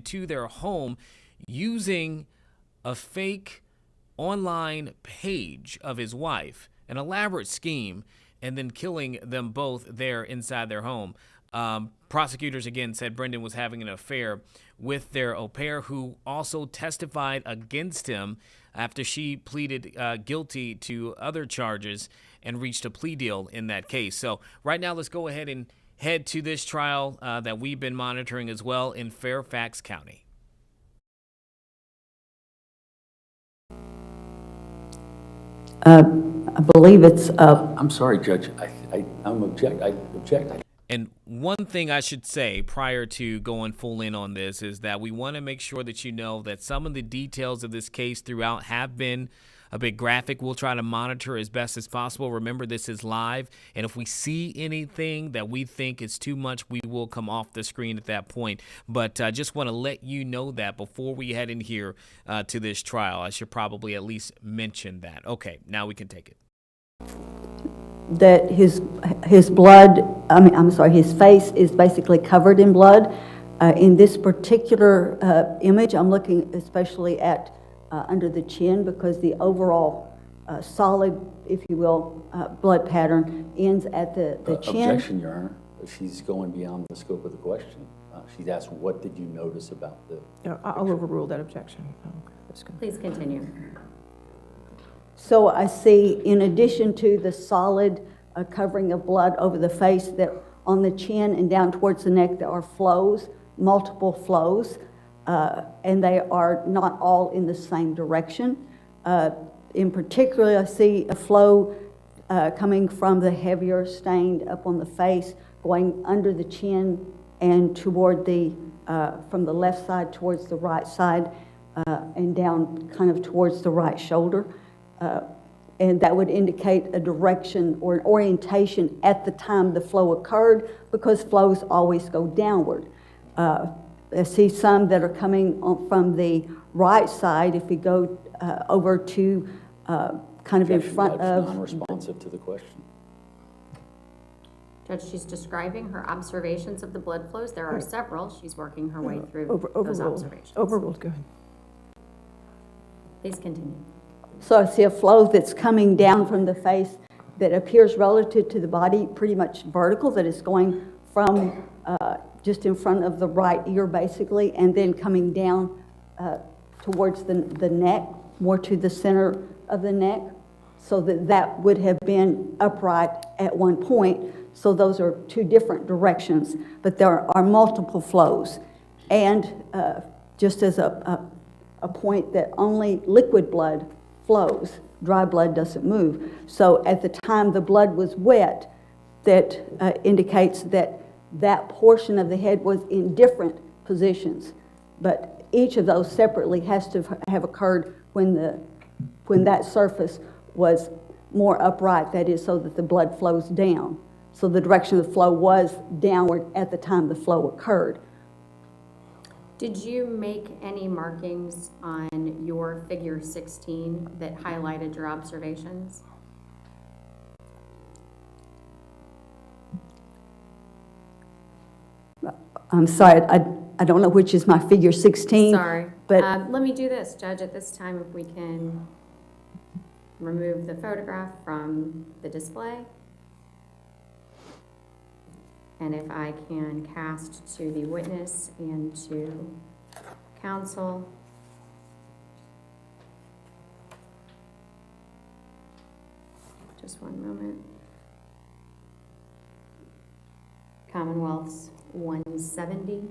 to their home using a fake online page of his wife, an elaborate scheme, and then killing them both there inside their home. Prosecutors again said Brendan was having an affair with their au pair, who also testified against him after she pleaded guilty to other charges and reached a plea deal in that case. So right now, let's go ahead and head to this trial that we've been monitoring as well in Fairfax County. I believe it's. I'm sorry, Judge. I object. And one thing I should say prior to going full in on this is that we want to make sure that you know that some of the details of this case throughout have been a bit graphic. We'll try to monitor as best as possible. Remember, this is live, and if we see anything that we think is too much, we will come off the screen at that point. But I just want to let you know that before we head in here to this trial. I should probably at least mention that. Okay, now we can take it. That his blood, his face is basically covered in blood. In this particular image, I'm looking especially at under the chin, because the overall solid, if you will, blood pattern ends at the chin. Objection, Your Honor. She's going beyond the scope of the question. She's asked, what did you notice about the I'll overrule that objection. Please continue. So I see, in addition to the solid covering of blood over the face, that on the chin and down towards the neck there are flows, multiple flows, and they are not all in the same direction. In particular, I see a flow coming from the heavier stained up on the face, going under the chin and toward the, from the left side towards the right side, and down kind of towards the right shoulder. And that would indicate a direction or an orientation at the time the flow occurred, because flows always go downward. I see some that are coming from the right side. If we go over to kind of in front of... non-responsive to the question. Judge, she's describing her observations of the blood flows. There are several. She's working her way through those observations. Overruled, go ahead. Please continue. So I see a flow that's coming down from the face that appears relative to the body, pretty much vertical, that is going from just in front of the right ear, basically, and then coming down towards the neck, more to the center of the neck, so that would have been upright at one point. So those are two different directions, but there are multiple flows. And just as a point, that only liquid blood flows, dry blood doesn't move. So at the time the blood was wet, that indicates that that portion of the head was in different positions. But each of those separately has to have occurred when that surface was more upright, that is, so that the blood flows down. So the direction of the flow was downward at the time the flow occurred. Did you make any markings on your figure 16 that highlighted your observations? I'm sorry, I don't know which is my figure 16. Sorry. But let me do this, Judge, at this time, if we can remove the photograph from the display. And if I can cast to the witness and to counsel. Just one moment. Commonwealth's 170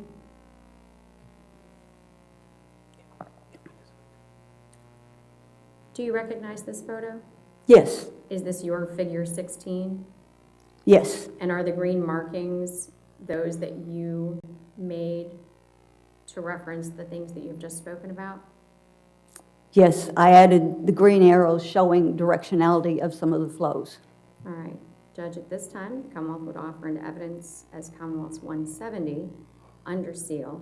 Do you recognize this photo? Yes, Is this your figure 16? yes, And are the green markings those that you made to reference the things that you've just spoken about? yes. I added the green arrows showing directionality of some of the flows. All right, Judge, at this time, the Commonwealth would offer into evidence as Commonwealth's 170 under seal,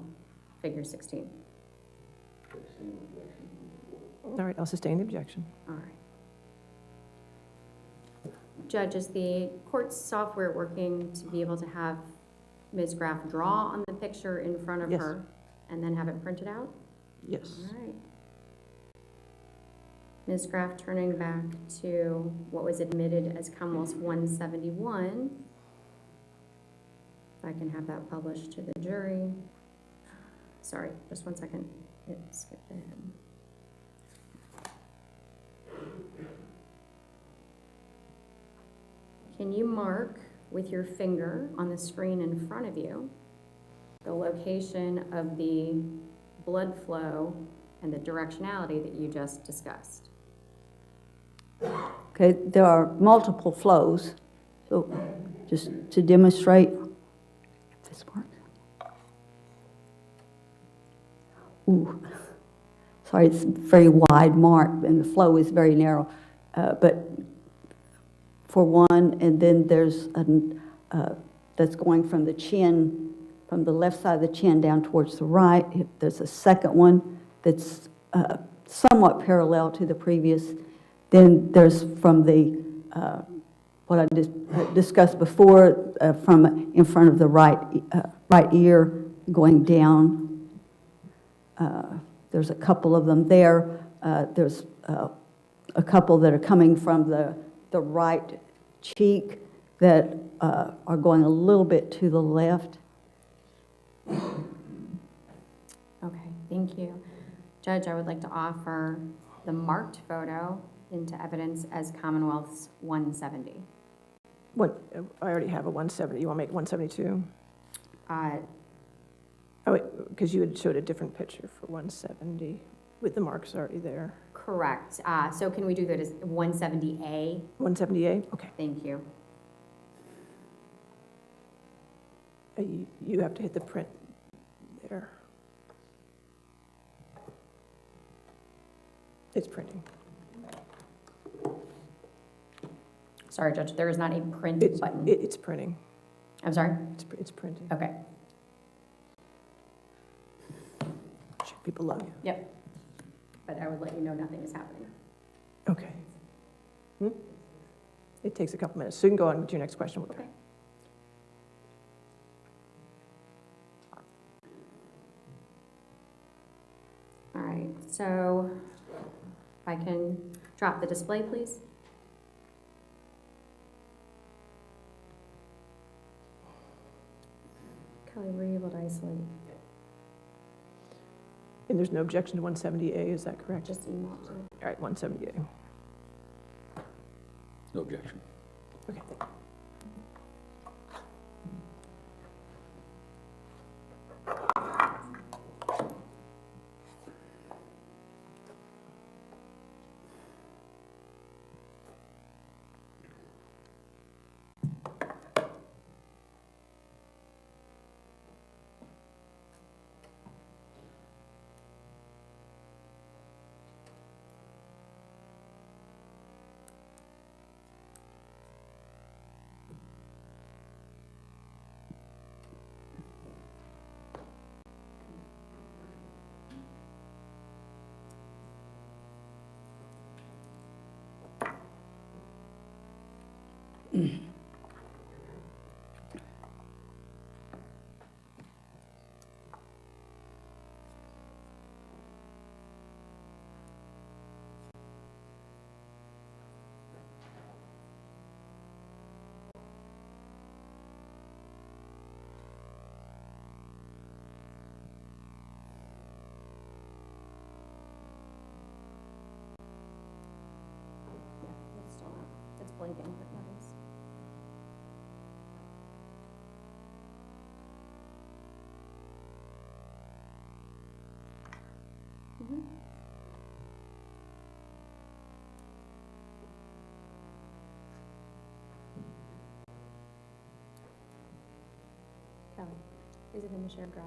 figure 16. All right, I'll sustain the objection. All right. Judge, is the court's software working to be able to have Ms. Graff draw on the picture in front of Yes. her and then have it printed out? Yes. All right. Ms. Graff, turning back to what was admitted as Commonwealth's 171. If I can have that published to the jury. Sorry, just one second. It skipped ahead. Can you mark with your finger on the screen in front of you the location of the blood flow and the directionality that you just discussed? Okay, there are multiple flows. So just to demonstrate, if this works. Ooh, sorry, it's a very wide mark and the flow is very narrow. But for one, and then there's that's going from the chin, from the left side of the chin down towards the right. There's a second one that's somewhat parallel to the previous. Then there's from the, what I discussed before, from in front of the right ear going down. There's a couple of them there. There's a couple that are coming from the right cheek that are going a little bit to the left. Okay, thank you. Judge, I would like to offer the marked photo into evidence as Commonwealth's 170. What, I already have a 170. You want to make 172? Uh, Oh, wait, because you had showed a different picture for 170 with the marks already there. Correct. So can we do that as 170A? 178? Okay. Thank you. You have to hit the print there. It's printing. Sorry, Judge, there is not a print button. It's printing. I'm sorry? It's printing. Okay. Should be below you. Yep. But I would let you know nothing is happening. Okay. It takes a couple minutes, so you can go on to your next question. Okay. All right, so if I can drop the display, please. Kelly, were you able to isolate? And there's no objection to 170A, is that correct? Just email it to me. All right, 170A. No objection. Okay. It's still not. It's blinking, but nothing's. Is it in the shared drive?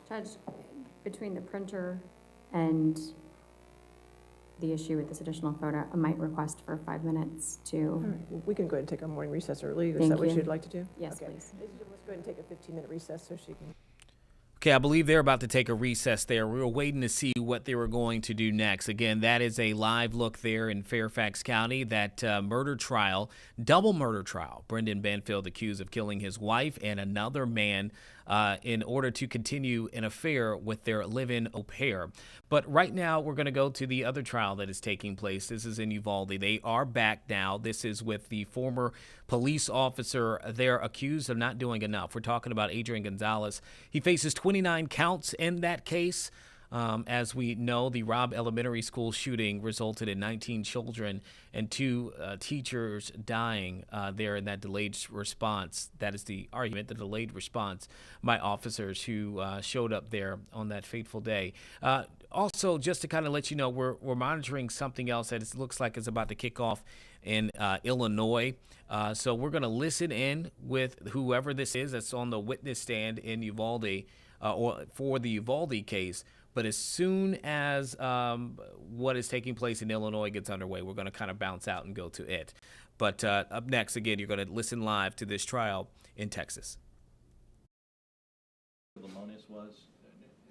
Judge, between the printer and the issue with this additional photo, I might request for 5 minutes All to, right, well, we can go ahead and take our morning recess early. Is Thank that what you. you'd like to do? yes, Okay. please. Let's go ahead and take a 15-minute recess so she can. Okay, I believe they're about to take a recess there. We were waiting to see what they were going to do next. Again, that is a live look there in Fairfax County, that murder trial, double murder trial. Brendan Banfield accused of killing his wife and another man in order to continue an affair with their live-in au pair. But right now, we're going to go to the other trial that is taking place. This is in Uvalde. They are back now. This is with the former police officer. They're accused of not doing enough. We're talking about Adrian Gonzalez. He faces 29 counts in that case. As we know, the Robb Elementary School shooting resulted in 19 children and 2 teachers dying there in that delayed response. That is the argument, the delayed response by officers who showed up there on that fateful day. Also, just to kind of let you know, we're monitoring something else that it looks like is about to kick off in Illinois. So we're going to listen in with whoever this is that's on the witness stand in Uvalde or for the Uvalde case. But as soon as what is taking place in Illinois gets underway, we're going to kind of bounce out and go to it. But up next, again, you're going to listen live to this trial in Texas. Limones was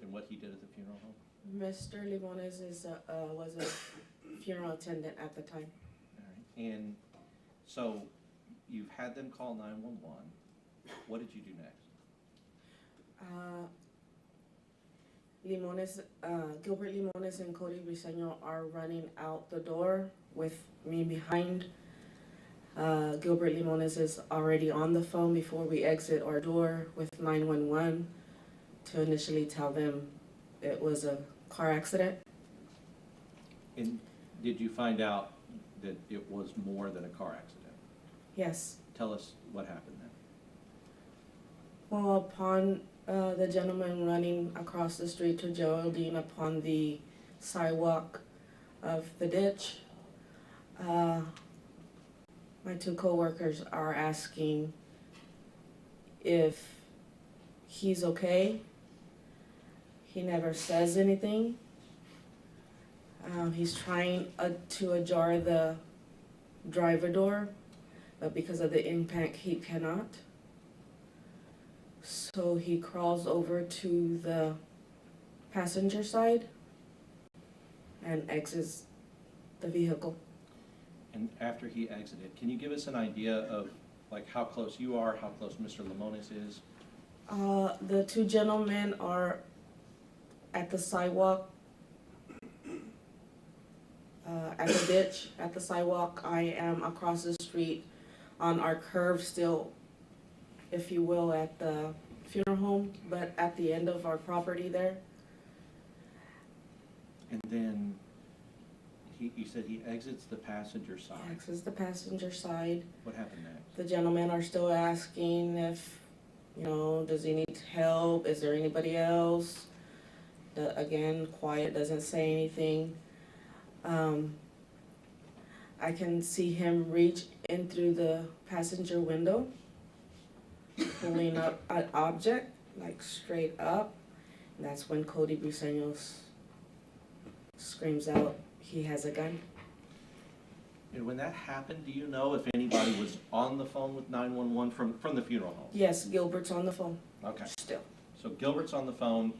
and what he did at the funeral home? Mr. Limones was a funeral attendant at the time. All right. And so you've had them call 911. What did you do next? Gilbert Limones and Cody Briseño are running out the door with me behind. Gilbert Limones is already on the phone before we exit our door with 911 to initially tell them it was a car accident. And did you find out that it was more than a car accident? Yes. Tell us what happened then. Well, upon the gentleman running across the street to Geraldine upon the sidewalk of the ditch, my 2 co-workers are asking if he's okay. He never says anything. He's trying to ajar the driver door, but because of the impact, he cannot. So he crawls over to the passenger side and exits the vehicle. And after he exited, can you give us an idea of like how close you are, how close Mr. Limones is? The 2 gentlemen are at the sidewalk, at the ditch, at the sidewalk. I am across the street on our curve still, if you will, at the funeral home, but at the end of our property there. And then you said he exits the passenger side. Exits the passenger side. What happened next? The gentlemen are still asking if, does he need help? Is there anybody else? Again, quiet, doesn't say anything. I can see him reach in through the passenger window, pulling up an object, like straight up. And that's when Cody Briseño screams out, he has a gun. And when that happened, do you know if anybody was on the phone with 911 from the funeral home? Yes, Gilbert's on the phone. Okay. Still. So Gilbert's on the phone.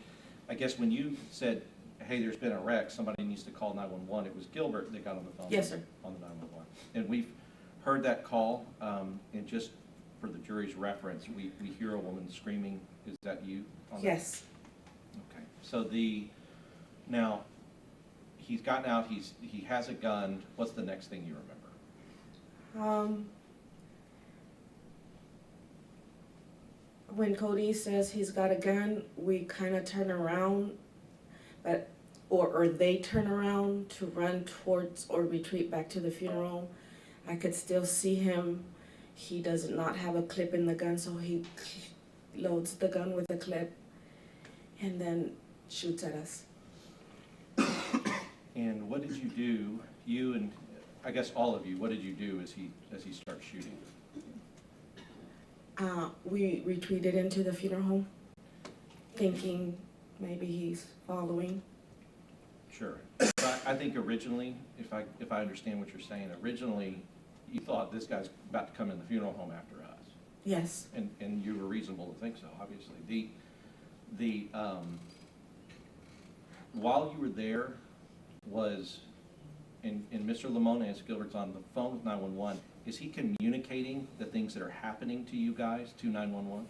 I guess when you said, hey, there's been a wreck, somebody needs to call 911, it was Gilbert that got on the phone. Yes, sir. On the 911. And we've heard that call, and just for the jury's reference, we hear a woman screaming. Is that you? Yes. Okay. So now he's gotten out, he has a gun. What's the next thing you remember? When Cody says he's got a gun, we kind of turn around, or they turn around to run towards or retreat back to the funeral. I could still see him. He does not have a clip in the gun, so he loads the gun with a clip and then shoots at us. And what did you do, you and I guess all of you, what did you do as he starts shooting? We retreated into the funeral home, thinking maybe he's following. Sure. So I think originally, if I understand what you're saying, originally you thought this guy's about to come in the funeral home after us. Yes. And you were reasonable to think so, obviously. While you were there, and Mr. Limones, Gilbert's on the phone with 911, is he communicating the things that are happening to you guys to 911?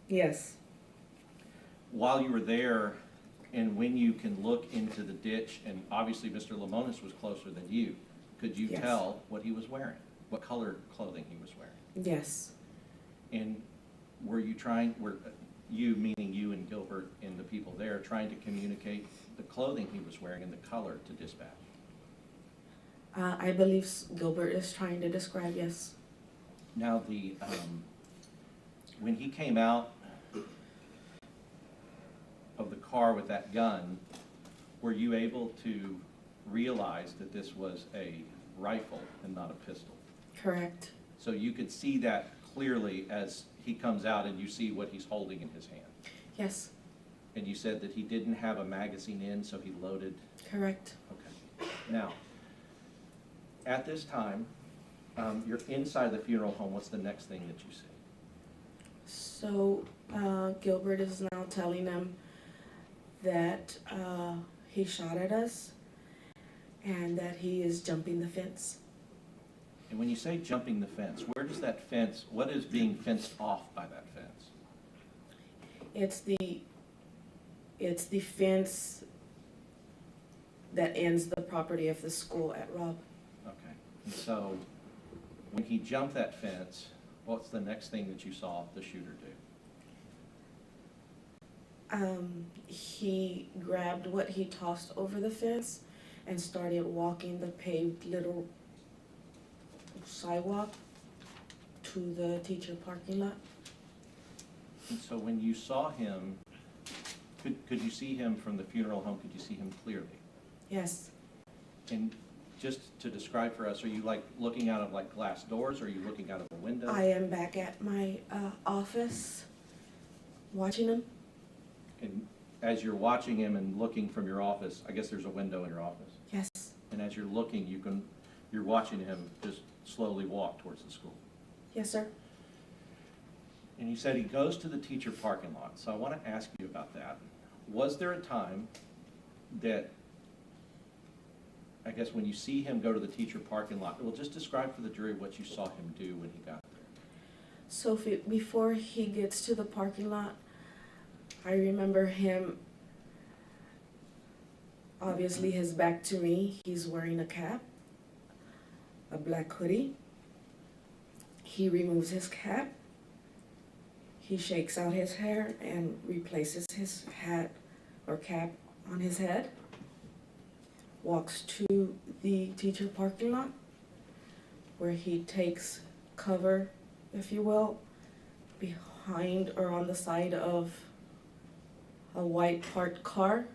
Yes. while you were there, and when you can look into the ditch, and obviously Mr. Lamonis was closer than you, could you Yes. tell what he was wearing? What colored clothing he was wearing? Yes. And were you, meaning you and Gilbert and the people there, trying to communicate the clothing he was wearing and the color to dispatch? I believe Gilbert is trying to describe, yes. Now, when he came out of the car with that gun, were you able to realize that this was a rifle and not a pistol? Correct. So you could see that clearly as he comes out and you see what he's holding in his hand. Yes. And you said that he didn't have a magazine in, so he loaded. Correct. Okay. Now, at this time, you're inside the funeral home. What's the next thing that you see? So Gilbert is now telling them that he shot at us and that he is jumping the fence. And when you say jumping the fence, where does that fence, what is being fenced off by that fence? It's the fence that ends the property of the school at Robb. Okay. And so when he jumped that fence, what's the next thing that you saw the shooter do? He grabbed what he tossed over the fence and started walking the paved little sidewalk to the teacher parking lot. And so when you saw him, could you see him from the funeral home? Could you see him clearly? Yes. And just to describe for us, are you like looking out of like glass doors, or are you looking out of a window? I am back at my office watching him. And as you're watching him and looking from your office, I guess there's a window in your office. Yes. And as you're looking, you're watching him just slowly walk towards the school. Yes, sir. And you said he goes to the teacher parking lot. So I want to ask you about that. Was there a time that, I guess when you see him go to the teacher parking lot, well, just describe for the jury what you saw him do when he got there. So before he gets to the parking lot, I remember him, obviously his back to me. He's wearing a cap, a black hoodie. He removes his cap. He shakes out his hair and replaces his hat or cap on his head. Walks to the teacher parking lot where he takes cover, if you will, behind or on the side of a white parked car.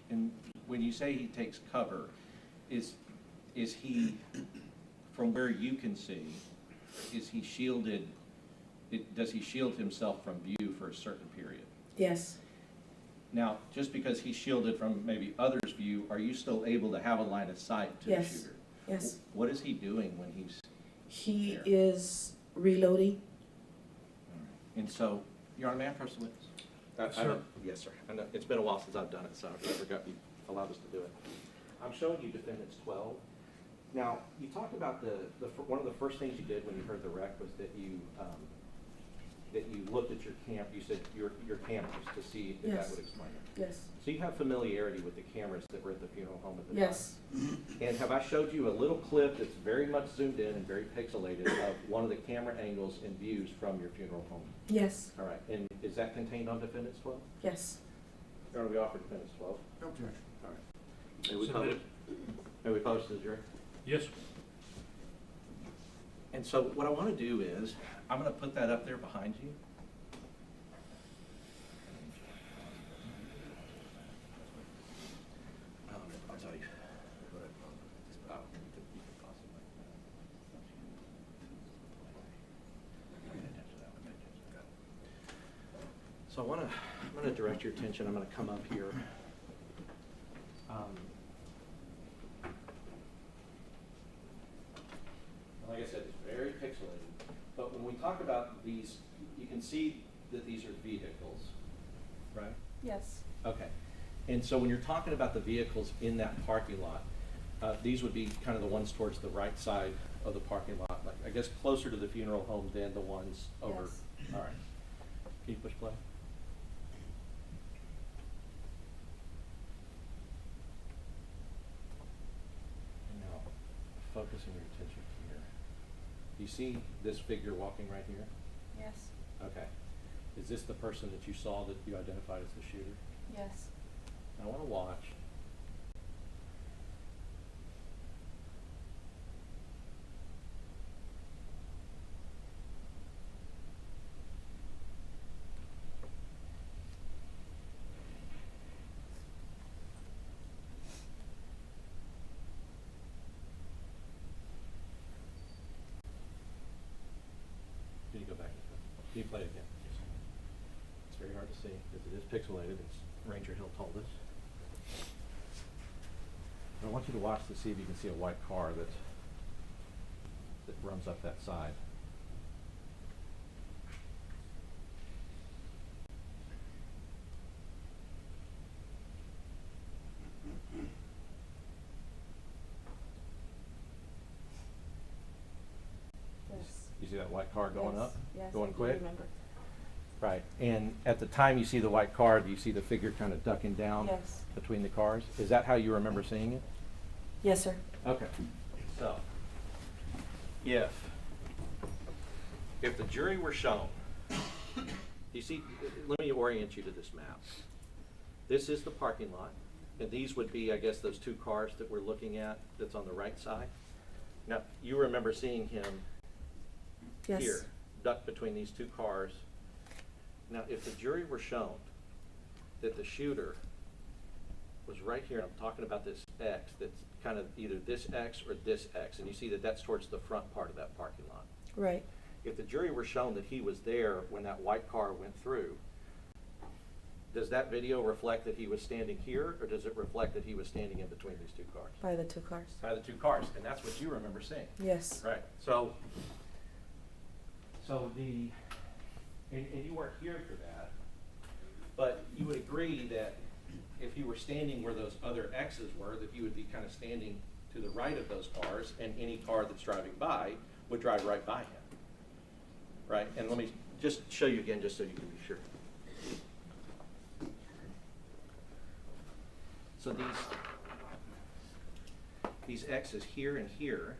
And when you say he takes cover, is he, from where you can see, is he shielded, does he shield himself from view for a certain period? Yes. Now, just because he's shielded from maybe others' view, are you still able to have a line of sight to the shooter? Yes. What is he doing when he's He there? is reloading. And so, Your Honor, may I approach the witness? Sure. Yes, sir. I know, it's been a while since I've done it, so I forgot you allowed us to do it. I'm showing you defendants 12. Now, you talked about one of the first things you did when you heard the wreck was that you looked at your you said your cameras to see if that would explain it. Yes. So you have familiarity with the cameras that were at the funeral home at the Yes. time. And have I showed you a little clip that's very much zoomed in and very pixelated of one of the camera angles and views from your funeral home? Yes. All right. And is that contained on defendants 12? Yes. Your Honor, we offer defendants 12. No objection. All right. May we post to the jury? Yes. And so what I want to do is, I'm going to put that up there behind you. I'll tell you. So I'm going to direct your attention. I'm going to come up here. Like I said, it's very pixelated. But when we talk about these, you can see that these are vehicles, right? Yes. Okay. And so when you're talking about the vehicles in that parking lot, these would be kind of the ones towards the right side of the parking lot, like I guess closer to the funeral home than the ones over. Yes. All right. Can you push play? And now, focusing your attention here. You see this figure walking right here? Yes. Okay. Is this the person that you saw that you identified as the shooter? Yes. I want to watch. Can you go back? Can you play it again? It's very hard to see because it is pixelated. It's Ranger Hill told us. I want you to watch to see if you can see a white car that runs up that side. You see that white car going up? Yes, going I do quick? remember. Right. And at the time you see the white car, do you see the figure kind of ducking down Yes. between the cars? Is that how you remember seeing it? Yes, sir. Okay. So, if the jury were shown, you see, let me orient you to this map. This is the parking lot, and these would be, I guess, those two cars that we're looking at that's on the right side. Now, you remember seeing him Yes. here, ducked between these two cars. Now, if the jury were shown that the shooter was right here, and I'm talking about this X that's kind of either this X or this X, and you see that that's towards the front part of that parking lot. Right. If the jury were shown that he was there when that white car went through, does that video reflect that he was standing here, or does it reflect that he was standing in between these two cars? By the two cars. By the two cars, and that's what you remember seeing. Yes. Right. So and you weren't here for that, but you would agree that if you were standing where those other X's were, that you would be kind of standing to the right of those cars, and any car that's driving by would drive right by him. Right? And let me just show you again, just so you can be sure. So these X's here and here,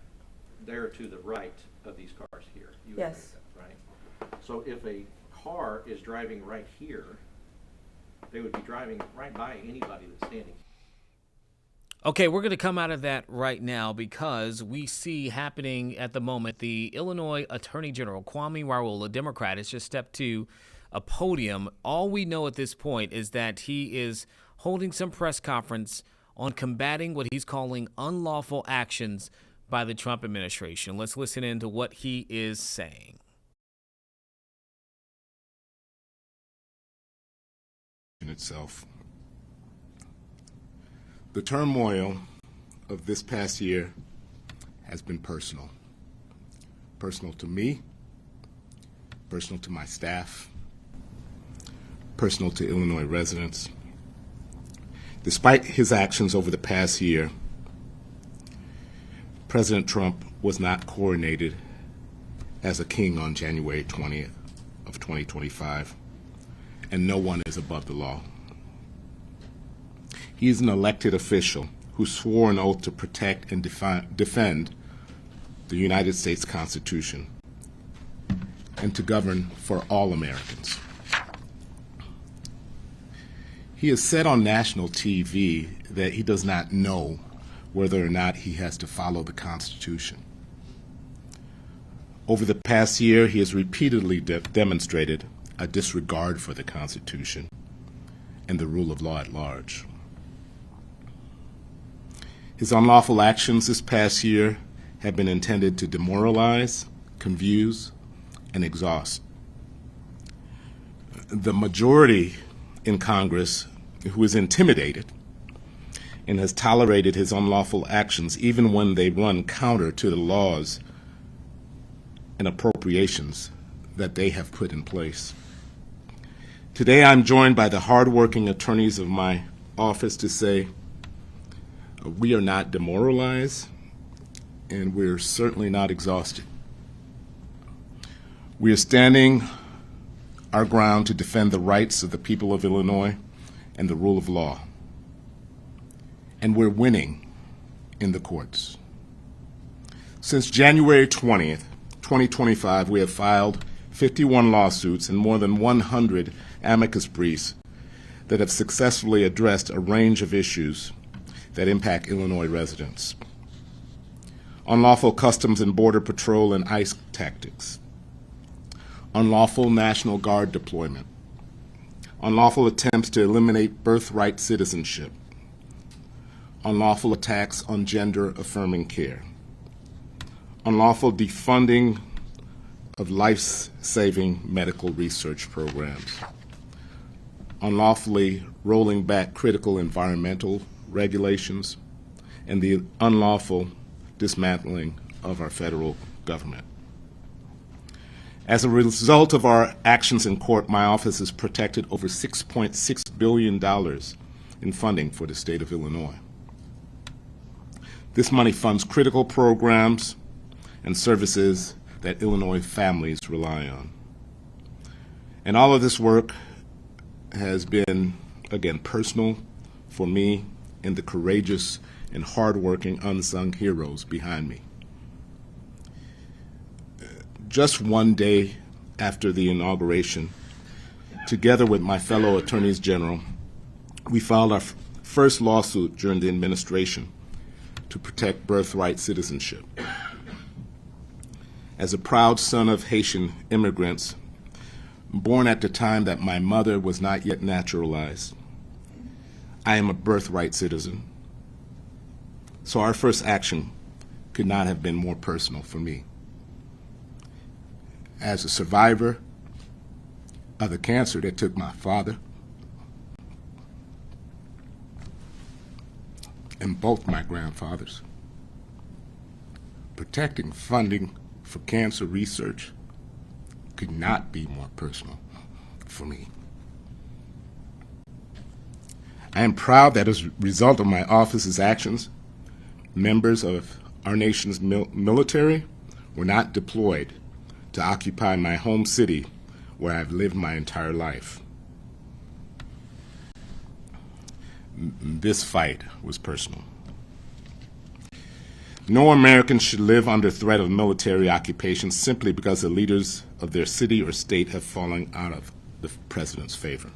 they're to the right of these cars here. You agree with that, right? So if a car is driving right here, they would be driving right by anybody that's standing. Okay, we're going to come out of that right now because we see happening at the moment the Illinois Attorney General, Kwame Raoul, a Democrat, has just stepped to a podium. All we know at this point is that he is holding some press conference on combating what he's calling unlawful actions by the Trump administration. Let's listen in to what he is saying. In itself. The turmoil of this past year has been personal. Personal to me, personal to my staff, personal to Illinois residents. Despite his actions over the past year, President Trump was not coronated as a king on January 20th of 2025, and no one is above the law. He is an elected official who swore an oath to protect and defend the United States Constitution and to govern for all Americans. He has said on national TV that he does not know whether or not he has to follow the Constitution. Over the past year, he has repeatedly demonstrated a disregard for the Constitution and the rule of law at large. His unlawful actions this past year have been intended to demoralize, confuse, and exhaust. The majority in Congress, who is intimidated and has tolerated his unlawful actions even when they run counter to the laws and appropriations that they have put in place. Today I'm joined by the hardworking attorneys of my office to say we are not demoralized and we're certainly not exhausted. We are standing our ground to defend the rights of the people of Illinois and the rule of law. And we're winning in the courts. Since January 20th, 2025, we have filed 51 lawsuits and more than 100 amicus briefs that have successfully addressed a range of issues that impact Illinois residents. Unlawful Customs and Border Patrol and ICE tactics, unlawful National Guard deployment, unlawful attempts to eliminate birthright citizenship, unlawful attacks on gender-affirming care, unlawful defunding of life-saving medical research programs, unlawfully rolling back critical environmental regulations, and the unlawful dismantling of our federal government. As a result of our actions in court, my office has protected over $6.6 billion in funding for the state of Illinois. This money funds critical programs and services that Illinois families rely on. And all of this work has been, again, personal for me and the courageous and hardworking unsung heroes behind me. Just one day after the inauguration, together with my fellow attorneys general, we filed our first lawsuit during the administration to protect birthright citizenship. As a proud son of Haitian immigrants, born at the time that my mother was not yet naturalized, I am a birthright citizen. So our first action could not have been more personal for me. As a survivor of the cancer that took my father and both my grandfathers, protecting funding for cancer research could not be more personal for me. I am proud that as a result of my office's actions, members of our nation's military were not deployed to occupy my home city where I've lived my entire life. This fight was personal. No American should live under threat of military occupation simply because the leaders of their city or state have fallen out of the president's favor.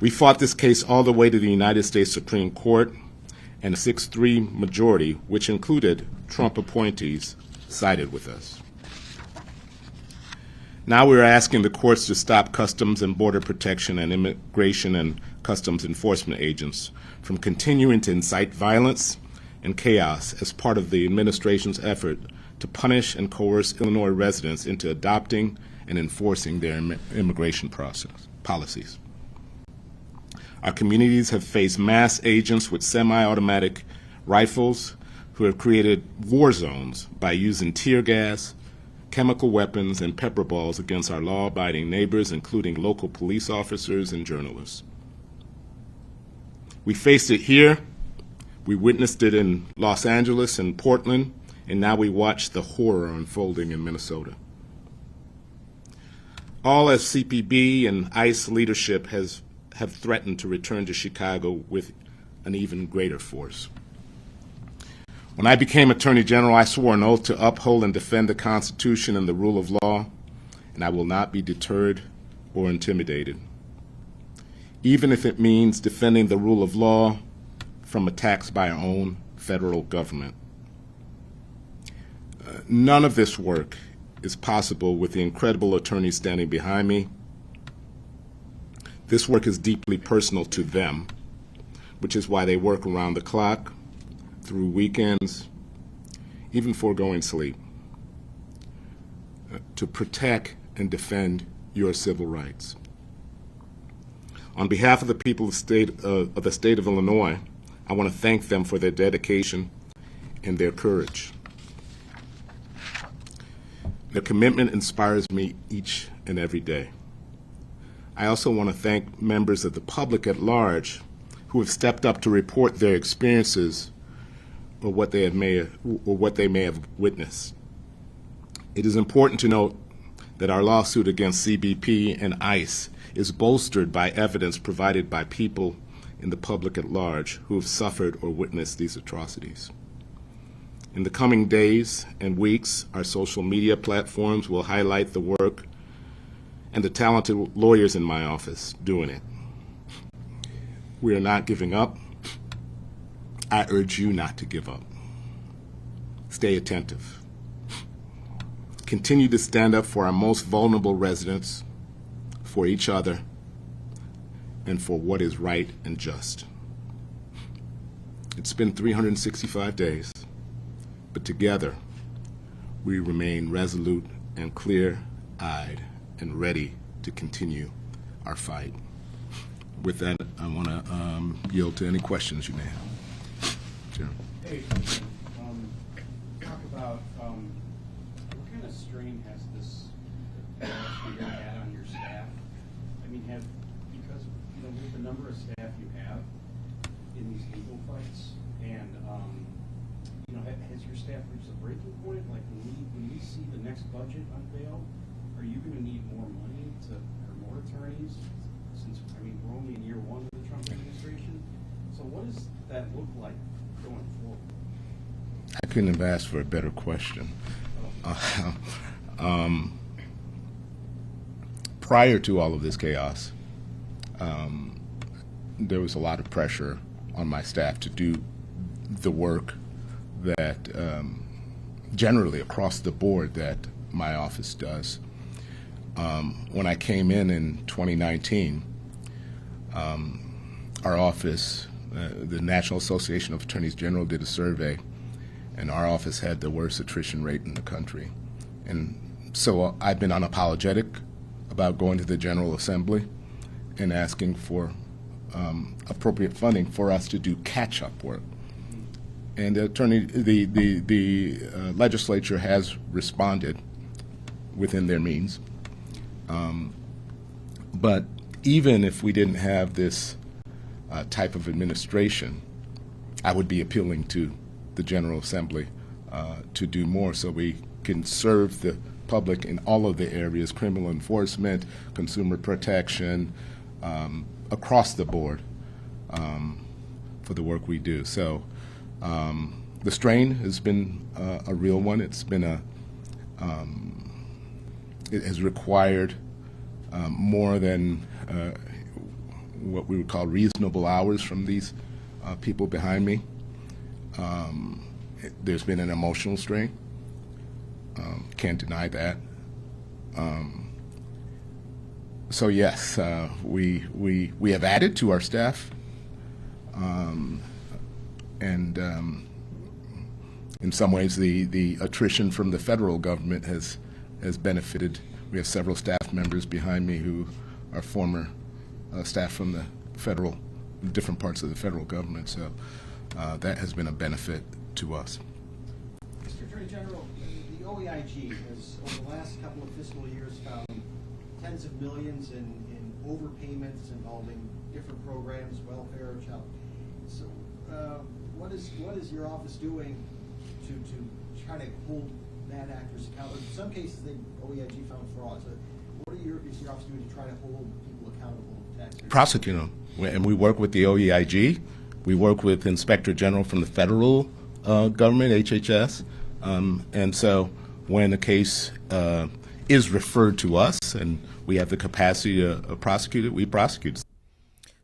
We fought this case all the way to the United States Supreme Court, and a 6-3 majority, which included Trump appointees, sided with us. Now we are asking the courts to stop Customs and Border Protection and Immigration and Customs Enforcement agents from continuing to incite violence and chaos as part of the administration's effort to punish and coerce Illinois residents into adopting and enforcing their immigration policies. Our communities have faced mass agents with semi-automatic rifles who have created war zones by using tear gas, chemical weapons, and pepper balls against our law-abiding neighbors, including local police officers and journalists. We faced it here, we witnessed it in Los Angeles and Portland, and now we watch the horror unfolding in Minnesota. All as CPB and ICE leadership have threatened to return to Chicago with an even greater force. When I became Attorney General, I swore an oath to uphold and defend the Constitution and the rule of law, and I will not be deterred or intimidated, even if it means defending the rule of law from attacks by our own federal government. None of this work is possible with the incredible attorneys standing behind me. This work is deeply personal to them, which is why they work around the clock, through weekends, even foregoing sleep, to protect and defend your civil rights. On behalf of the people of the state of Illinois, I want to thank them for their dedication and their courage. Their commitment inspires me each and every day. I also want to thank members of the public at large who have stepped up to report their experiences or what they may have witnessed. It is important to note that our lawsuit against CBP and ICE is bolstered by evidence provided by people in the public at large who have suffered or witnessed these atrocities. In the coming days and weeks, our social media platforms will highlight the work and the talented lawyers in my office doing it. We are not giving up. I urge you not to give up. Stay attentive. Continue to stand up for our most vulnerable residents, for each other, and for what is right and just. It's been 365 days, but together we remain resolute and clear-eyed and ready to continue our fight. With that, I want to yield to any questions you may have. Jeremy. Hey, talk about what kind of strain has this year had on your staff? I mean, because with the number of staff you have in these legal fights, and has your staff reached the breaking point? Like when we see the next budget unveiled, are you going to need more money or more attorneys? Since we're only in year one of the Trump administration, so what does that look like going forward? I couldn't have asked for a better question. Prior to all of this chaos, there was a lot of pressure on my staff to do the work that generally across the board that my office does. When I came in 2019, our office, the National Association of Attorneys General, did a survey, and our office had the worst attrition rate in the country. And so I've been unapologetic about going to the General Assembly and asking for appropriate funding for us to do catch-up work. And the legislature has responded within their means. But even if we didn't have this type of administration, I would be appealing to the General Assembly to do more so we can serve the public in all of the areas, criminal enforcement, consumer protection, across the board for the work we do. So the strain has been a real one. It's been it has required more than what we would call reasonable hours from these people behind me. There's been an emotional strain. Can't deny that. So yes, we have added to our staff, and in some ways the attrition from the federal government has benefited. We have several staff members behind me who are former staff from the different parts of the federal government. So that has been a benefit to us. Mr. Attorney General, the OEIG has, over the last couple of fiscal years, found tens of millions in overpayments involving different programs, welfare, child. So, what is your office doing to try to hold bad actors accountable? In some cases, the OEIG found fraud. So, what is your office doing to try to hold people accountable? Prosecute them, and we work with the OEIG. We work with Inspector General from the federal government, HHS, and so when a case is referred to us and we have the capacity to prosecute it, we prosecute it.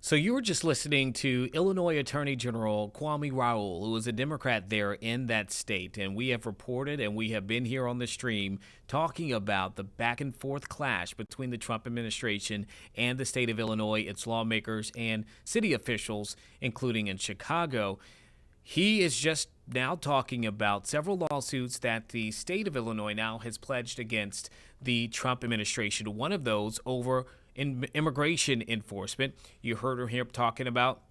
So you were just listening to Illinois Attorney General Kwame Raoul, who is a Democrat there in that state. And we have reported and we have been here on the stream talking about the back and forth clash between the Trump administration and the state of Illinois, its lawmakers and city officials, including in Chicago. He is just now talking about several lawsuits that the state of Illinois now has pledged against the Trump administration. One of those over in immigration enforcement. You heard her here talking about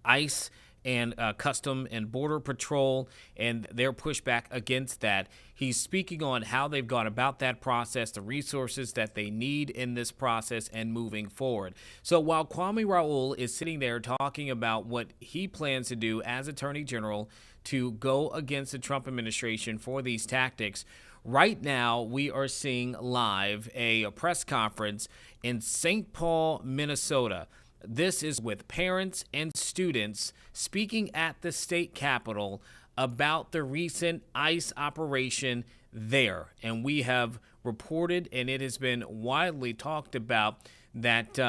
ICE and Custom and Border Patrol and their pushback against that. He's speaking on how they've gone about that process, the resources that they need in this process, and moving forward. So while Kwame Raoul is sitting there talking about what he plans to do as Attorney General to go against the Trump administration for these tactics, right now we are seeing live a press conference in St. Paul, Minnesota. This is with parents and students speaking at the state capitol about the recent ICE operation there. And we have reported, and it has been widely talked about, that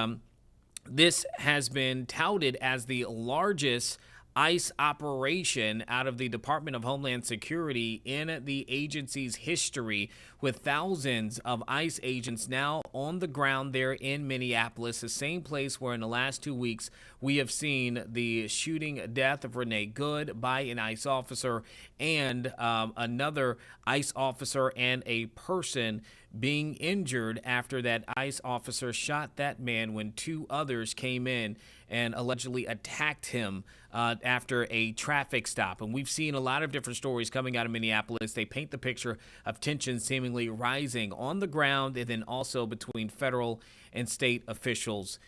this has been touted as the largest ICE operation out of the Department of Homeland Security in the agency's history, with thousands of ICE agents now on the ground there in Minneapolis, the same place where in the last 2 weeks we have seen the shooting death of Renee Good by an ICE officer, and another ICE officer and a person being injured after that ICE officer shot that man when two others came in and allegedly attacked him after a traffic stop. And we've seen a lot of different stories coming out of Minneapolis. They paint the picture of tension seemingly rising on the ground and then also between federal and state officials.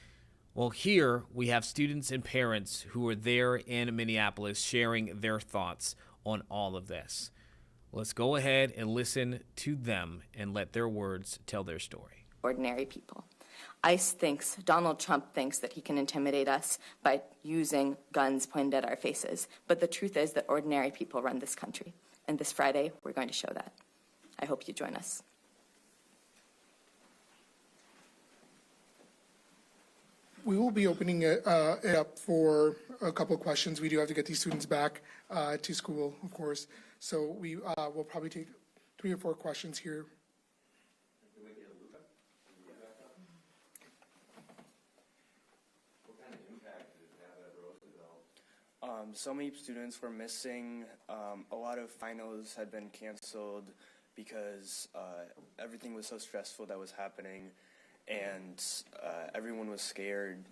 Well, here we have students and parents who are there in Minneapolis sharing their thoughts on all of this. Let's go ahead and listen to them and let their words tell their story. Ordinary people. ICE thinks, Donald Trump thinks that he can intimidate us by using guns pointed at our faces. But the truth is that ordinary people run this country. And this Friday, we're going to show that. I hope you join us. We will be opening it up for a couple of questions. We do have to get these students back to school, of course. So we will probably take 3 or 4 questions here. So many students were missing. A lot of finals had been canceled because everything was so stressful that was happening, and everyone was scared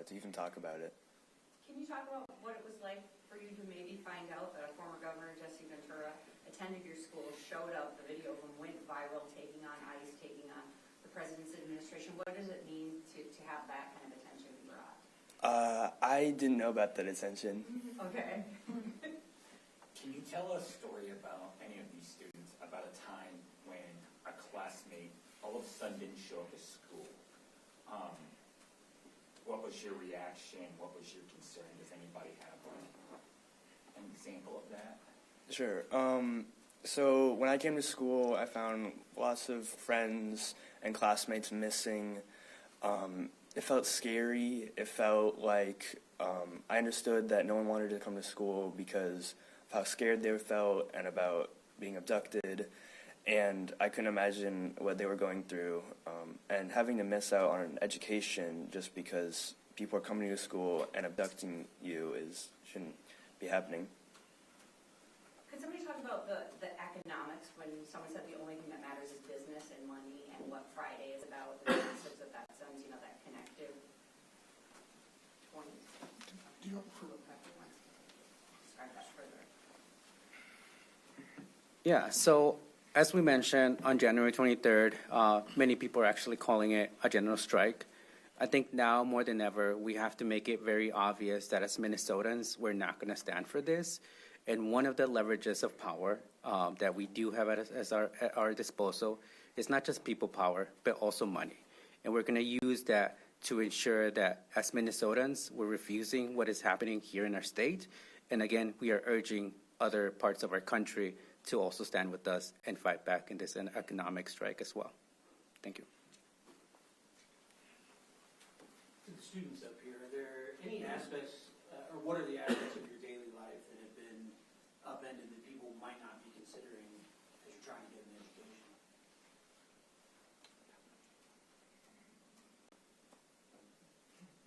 to even talk about it. Can you talk about what it was like for you to maybe find out that a former governor, Jesse Ventura, attended your school, showed up, the video of him went viral, taking on ICE, taking on the president's administration? What does it mean to have that kind of attention brought? I didn't know about that attention. Okay. Can you tell a story about any of these students, about a time when a classmate all of a sudden didn't show up at school? What was your reaction? What was your concern? Does anybody have an example of that? Sure. So when I came to school, I found lots of friends and classmates missing. It felt scary. It felt like I understood that no one wanted to come to school because of how scared they felt and about being abducted. And I couldn't imagine what they were going through. And having to miss out on an education just because people are coming to school and abducting you shouldn't be happening. Could somebody talk about the economics when someone said the only thing that matters is business and money, and what Friday is about, the message that sends, that connective point? Do you describe that further? Yeah, so as we mentioned, on January 23rd, many people are actually calling it a general strike. I think now more than ever, we have to make it very obvious that as Minnesotans, we're not going to stand for this. And one of the leverages of power that we do have at our disposal is not just people power, but also money. And we're going to use that to ensure that as Minnesotans, we're refusing what is happening here in our state. And again, we are urging other parts of our country to also stand with us and fight back in this economic strike as well. Thank you. To the students up here, are there any aspects, or what are the aspects of your daily life that have been upended that people might not be considering as you're trying to get an education?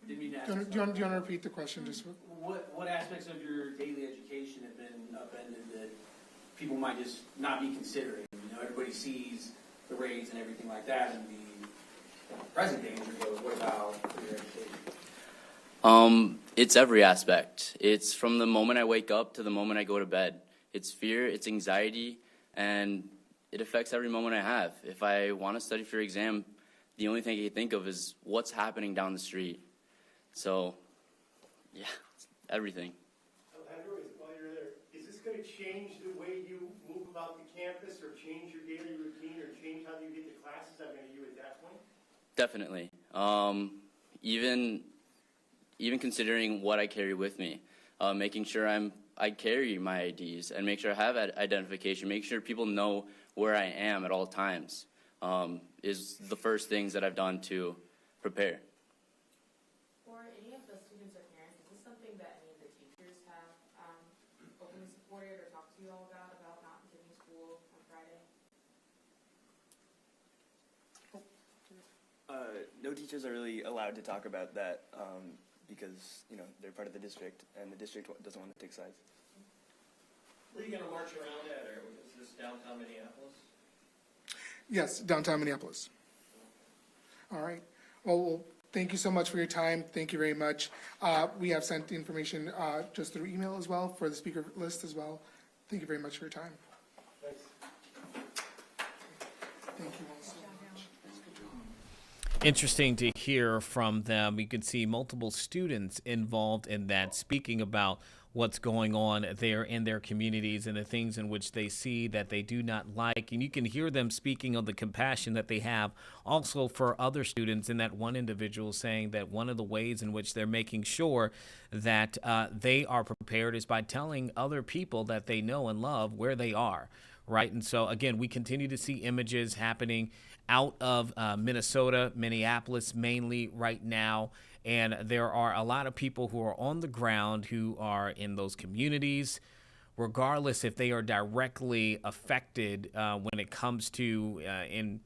Didn't mean to ask. Do you want to repeat the question? Just what aspects of your daily education have been upended that people might just not be considering? Everybody sees the raids and everything like that, and the present danger goes, what about for your education? It's every aspect. It's from the moment I wake up to the moment I go to bed. It's fear, it's anxiety, and it affects every moment I have. If I want to study for exam, the only thing I can think of is what's happening down the street. So, yeah, it's everything. While you're there, is this going to change the way you move about the campus or change your daily routine or change how you get to classes? I mean, are you at that point? Definitely. Even considering what I carry with me, making sure I carry my IDs and make sure I have identification, make sure people know where I am at all times, is the first things that I've done to prepare. For any of the students or parents, is this something that any of the teachers have openly supported or talked to you all about not attending school on Friday? No teachers are really allowed to talk about that because, they're part of the district, and the district doesn't want to take sides. Were you going to march around at, or is this downtown Minneapolis? Yes, downtown Minneapolis. All right. Well, thank you so much for your time. Thank you very much. We have sent information just through email as well for the speaker list as well. Thank you very much for your time. Thanks. Thank you all so much. Interesting to hear from them. You can see multiple students involved in that, speaking about what's going on there in their communities and the things in which they see that they do not like. And you can hear them speaking of the compassion that they have also for other students, and that one individual saying that one of the ways in which they're making sure that they are prepared is by telling other people that they know and love where they are. Right. And so, again, we continue to see images happening out of Minnesota, Minneapolis mainly right now. And there are a lot of people who are on the ground who are in those communities, regardless if they are directly affected when it comes to in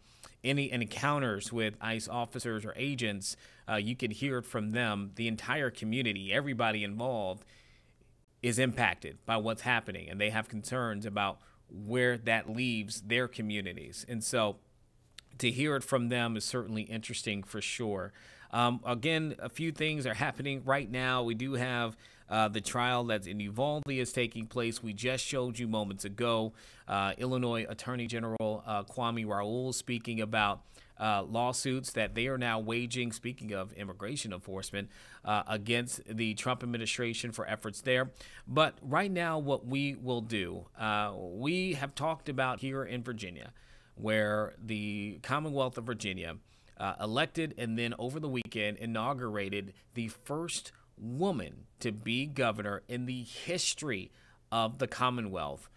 any encounters with ICE officers or agents. You can hear it from them. The entire community, everybody involved, is impacted by what's happening, and they have concerns about where that leaves their communities. And so to hear it from them is certainly interesting for sure. Again, a few things are happening right now. We do have the trial that's in Uvalde is taking place. We just showed you moments ago Illinois Attorney General Kwame Raoul speaking about lawsuits that they are now waging, speaking of immigration enforcement, against the Trump administration for efforts there. But right now, what we will do, we have talked about here in Virginia, where the Commonwealth of Virginia elected and then over the weekend inaugurated the first woman to be governor in the history of the Commonwealth.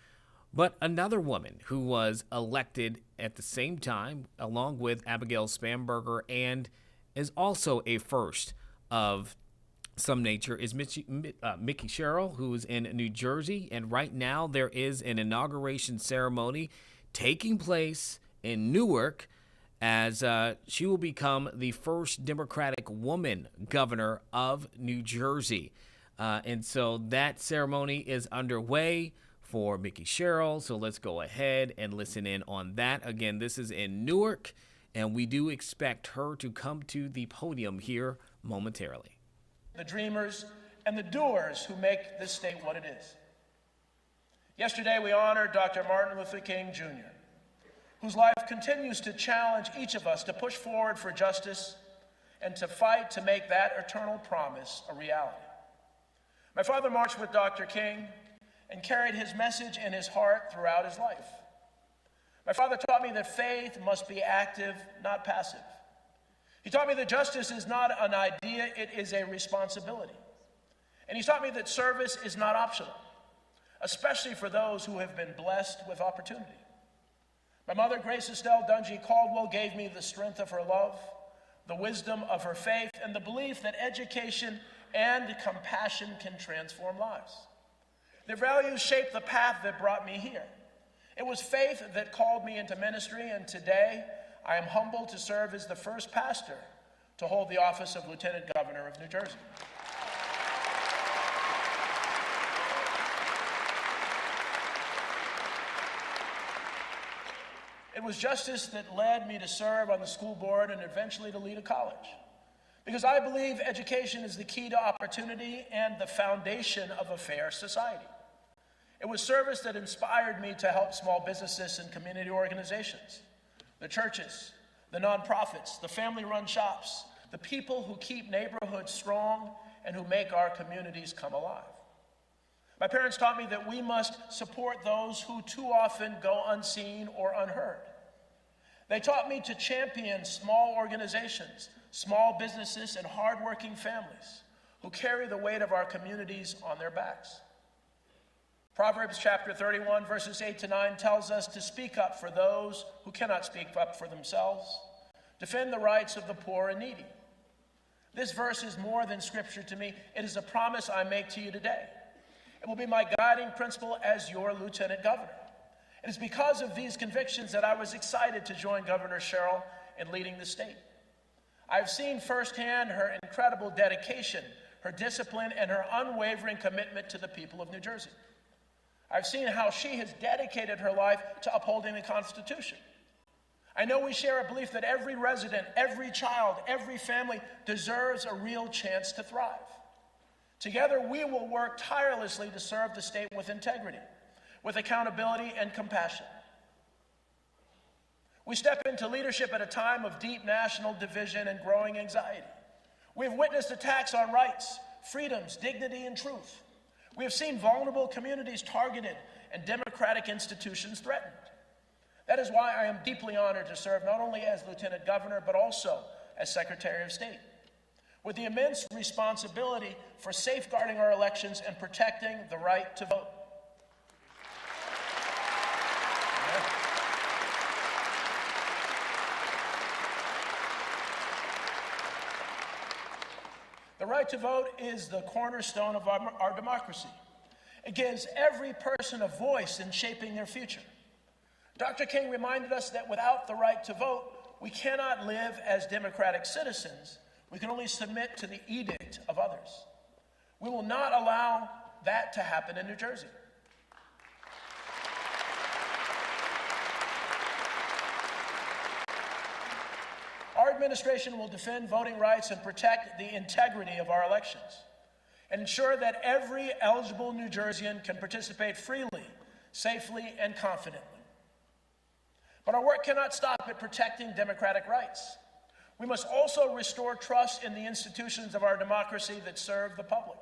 But another woman who was elected at the same time, along with Abigail Spanberger, and is also a first of some nature, is Mickey Sherrill, who's in New Jersey. And right now there is an inauguration ceremony taking place in Newark as she will become the first Democratic woman governor of New Jersey. And so that ceremony is underway for Mickey Sherrill. So let's go ahead and listen in on that. Again, this is in Newark, and we do expect her to come to the podium here momentarily. The dreamers and the doers who make this state what it is. Yesterday, we honored Dr. Martin Luther King Jr., whose life continues to challenge each of us to push forward for justice and to fight to make that eternal promise a reality. My father marched with Dr. King and carried his message in his heart throughout his life. My father taught me that faith must be active, not passive. He taught me that justice is not an idea, it is a responsibility. And he taught me that service is not optional, especially for those who have been blessed with opportunity. My mother, Grace Estelle Dungy Caldwell, gave me the strength of her love, the wisdom of her faith, and the belief that education and compassion can transform lives. Their values shaped the path that brought me here. It was faith that called me into ministry, and today I am humbled to serve as the first pastor to hold the office of Lieutenant Governor of New Jersey. It was justice that led me to serve on the school board and eventually to lead a college. Because I believe education is the key to opportunity and the foundation of a fair society. It was service that inspired me to help small businesses and community organizations, the churches, the nonprofits, the family-run shops, the people who keep neighborhoods strong and who make our communities come alive. My parents taught me that we must support those who too often go unseen or unheard. They taught me to champion small organizations, small businesses, and hardworking families who carry the weight of our communities on their backs. Proverbs chapter 31, verses 8 to 9 tells us to speak up for those who cannot speak up for themselves, defend the rights of the poor and needy. This verse is more than scripture to me. It is a promise I make to you today. It will be my guiding principle as your lieutenant governor. It is because of these convictions that I was excited to join Governor Sherrill in leading the state. I've seen firsthand her incredible dedication, her discipline, and her unwavering commitment to the people of New Jersey. I've seen how she has dedicated her life to upholding the Constitution. I know we share a belief that every resident, every child, every family deserves a real chance to thrive. Together, we will work tirelessly to serve the state with integrity, with accountability and compassion. We step into leadership at a time of deep national division and growing anxiety. We've witnessed attacks on rights, freedoms, dignity, and truth. We have seen vulnerable communities targeted and democratic institutions threatened. That is why I am deeply honored to serve not only as Lieutenant Governor, but also as Secretary of State, with the immense responsibility for safeguarding our elections and protecting the right to vote. The right to vote is the cornerstone of our democracy. It gives every person a voice in shaping their future. Dr. King reminded us that without the right to vote, we cannot live as democratic citizens. We can only submit to the edict of others. We will not allow that to happen in New Jersey. Our administration will defend voting rights and protect the integrity of our elections and ensure that every eligible New Jerseyan can participate freely, safely, and confidently. But our work cannot stop at protecting democratic rights. We must also restore trust in the institutions of our democracy that serve the public.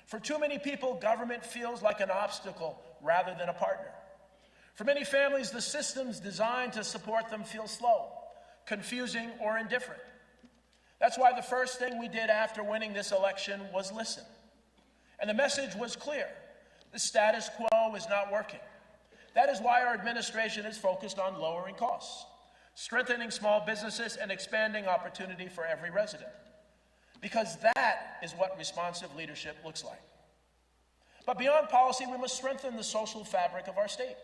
For too many people, government feels like an obstacle rather than a partner. For many families, the systems designed to support them feel slow, confusing, or indifferent. That's why the first thing we did after winning this election was listen. And the message was clear. The status quo is not working. That is why our administration is focused on lowering costs, strengthening small businesses, and expanding opportunity for every resident. Because that is what responsive leadership looks like. But beyond policy, we must strengthen the social fabric of our state.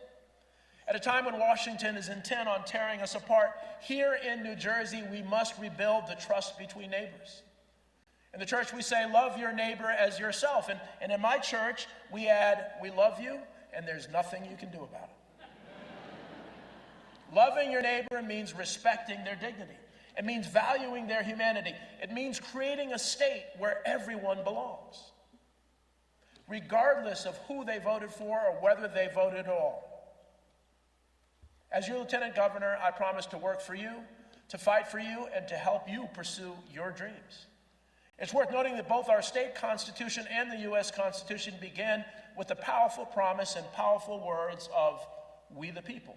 At a time when Washington is intent on tearing us apart, here in New Jersey, we must rebuild the trust between neighbors. In the church, we say, love your neighbor as yourself. And in my church, we add, we love you, and there's nothing you can do about it. Loving your neighbor means respecting their dignity. It means valuing their humanity. It means creating a state where everyone belongs, regardless of who they voted for or whether they voted at all. As your Lieutenant Governor, I promise to work for you, to fight for you, and to help you pursue your dreams. It's worth noting that both our state constitution and the U.S. Constitution begin with the powerful promise and powerful words of we the people.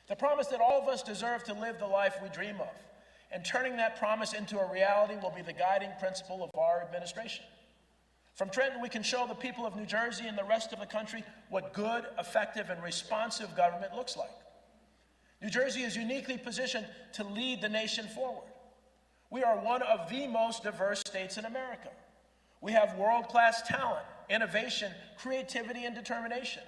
The promise that all of us deserve to live the life we dream of, and turning that promise into a reality will be the guiding principle of our administration. From Trenton, we can show the people of New Jersey and the rest of the country what good, effective, and responsive government looks like. New Jersey is uniquely positioned to lead the nation forward. We are one of the most diverse states in America. We have world-class talent, innovation, creativity, and determination.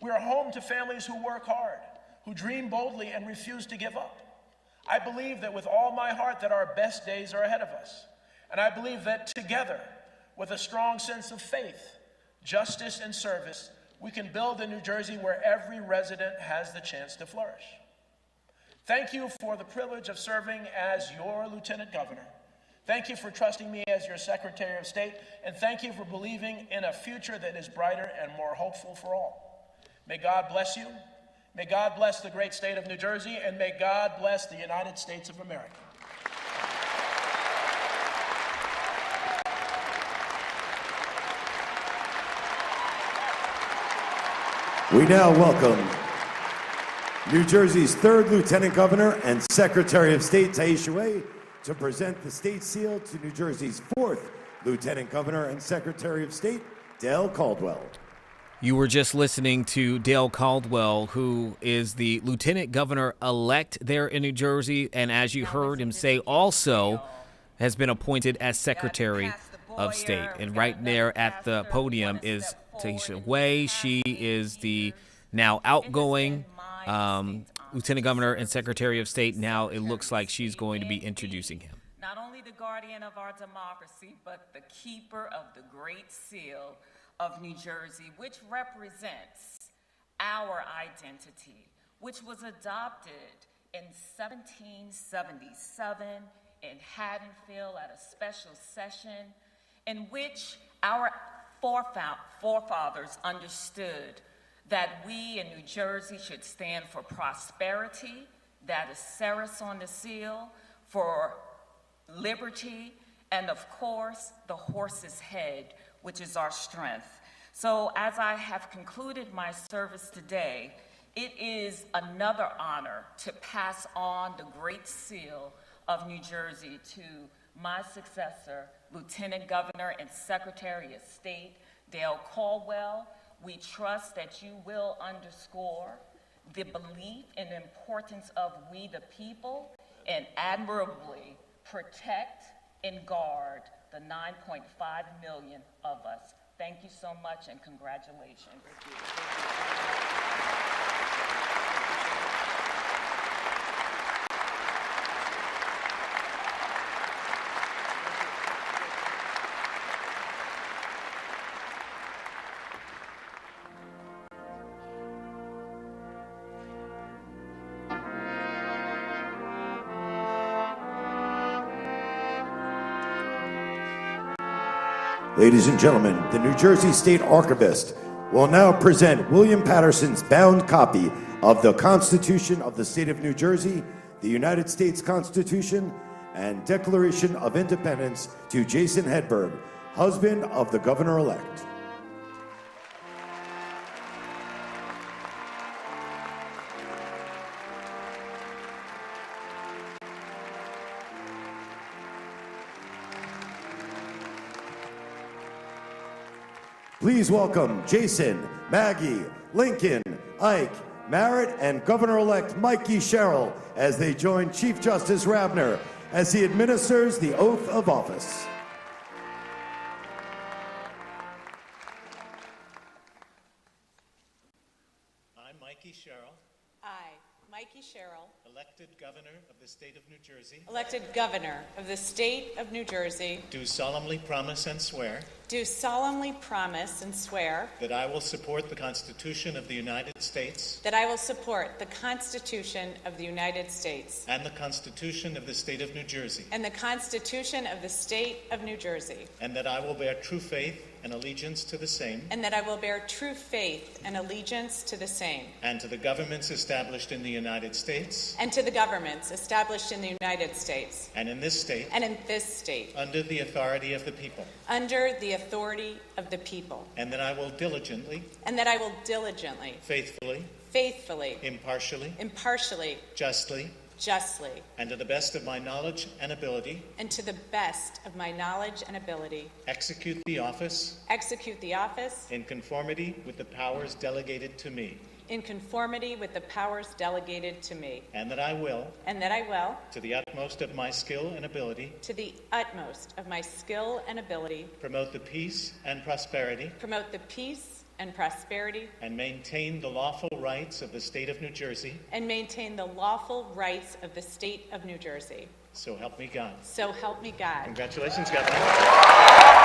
We are home to families who work hard, who dream boldly, and refuse to give up. I believe that with all my heart that our best days are ahead of us. And I believe that together, with a strong sense of faith, justice, and service, we can build a New Jersey where every resident has the chance to flourish. Thank you for the privilege of serving as your Lieutenant Governor. Thank you for trusting me as your Secretary of State, and thank you for believing in a future that is brighter and more hopeful for all. May God bless you. May God bless the great state of New Jersey, and may God bless the United States of America. We now welcome New Jersey's third Lieutenant Governor and Secretary of State, Taisha Way, to present the state seal to New Jersey's fourth Lieutenant Governor and Secretary of State, Dale Caldwell. You were just listening to Dale Caldwell, who is the Lieutenant Governor-elect there in New Jersey, and as you heard him say, also has been appointed as Secretary of State. And right there at the podium is Taisha Way. She is the now outgoing Lieutenant Governor and Secretary of State. Now it looks like she's going to be introducing him. Not only the guardian of our democracy, but the keeper of the Great Seal of New Jersey, which represents our identity, which was adopted in 1777 in Haddonfield at a special session in which our forefathers understood that we in New Jersey should stand for prosperity, that is Ceres on the seal, for liberty, and of course, the horse's head, which is our strength. So as I have concluded my service today, it is another honor to pass on the Great Seal of New Jersey to my successor, Lieutenant Governor and Secretary of State, Dale Caldwell. We trust that you will underscore the belief and importance of we the people and admirably protect and guard the 9.5 million of us. Thank you so much and congratulations. Ladies and gentlemen, the New Jersey State Archivist will now present William Patterson's bound copy of the Constitution of the State of New Jersey, the United States Constitution, and Declaration of Independence to Jason Hedberg, husband of the Governor-elect. Please welcome Jason, Maggie, Lincoln, Ike, Merritt, and Governor-elect Mikey Sherrill as they join Chief Justice Rabner as he administers the oath of office. I, Mikey Sherrill, Mikey Sherrill, elected Governor of the State of New Jersey, elected Governor of the State of New Jersey, do solemnly promise and swear do solemnly promise and swear that I will support the Constitution of the United States that I will support the Constitution of the United States and the Constitution of the State of New Jersey, and the Constitution of the State of New Jersey, and that I will bear true faith and allegiance to the same and that I will bear true faith and allegiance to the same and to the governments established in the United States and to the governments established in the United States and in this state under the authority of the people, under the authority of the people, and that I will diligently, faithfully, impartially, justly, and to the best of my knowledge and ability, execute the office in conformity with the powers delegated to me. In conformity with the powers delegated to me. And that I will. To the utmost of my skill and ability. Promote the peace and prosperity. And maintain the lawful rights of the State of New Jersey. So help me God. Congratulations, Governor.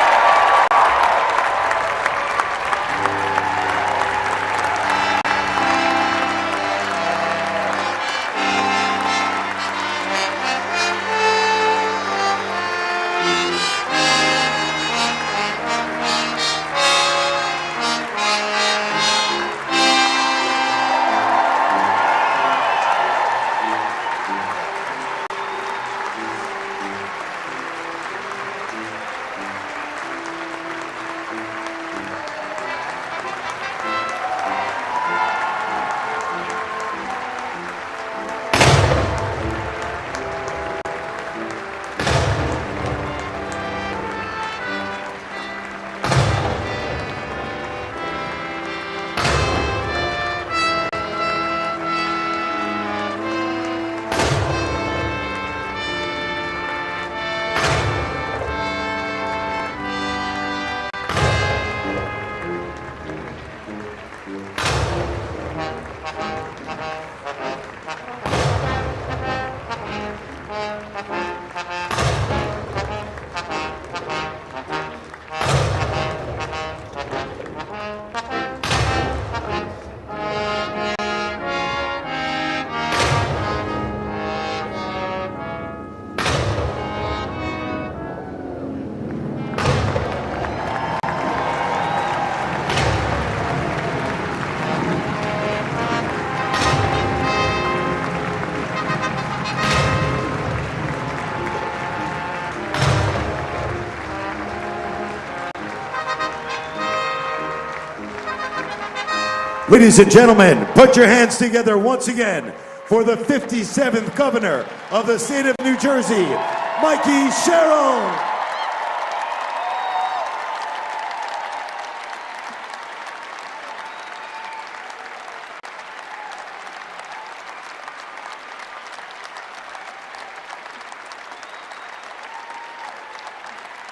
Ladies and gentlemen, put your hands together once again for the 57th Governor of the state of New Jersey, Mikey Sherrill.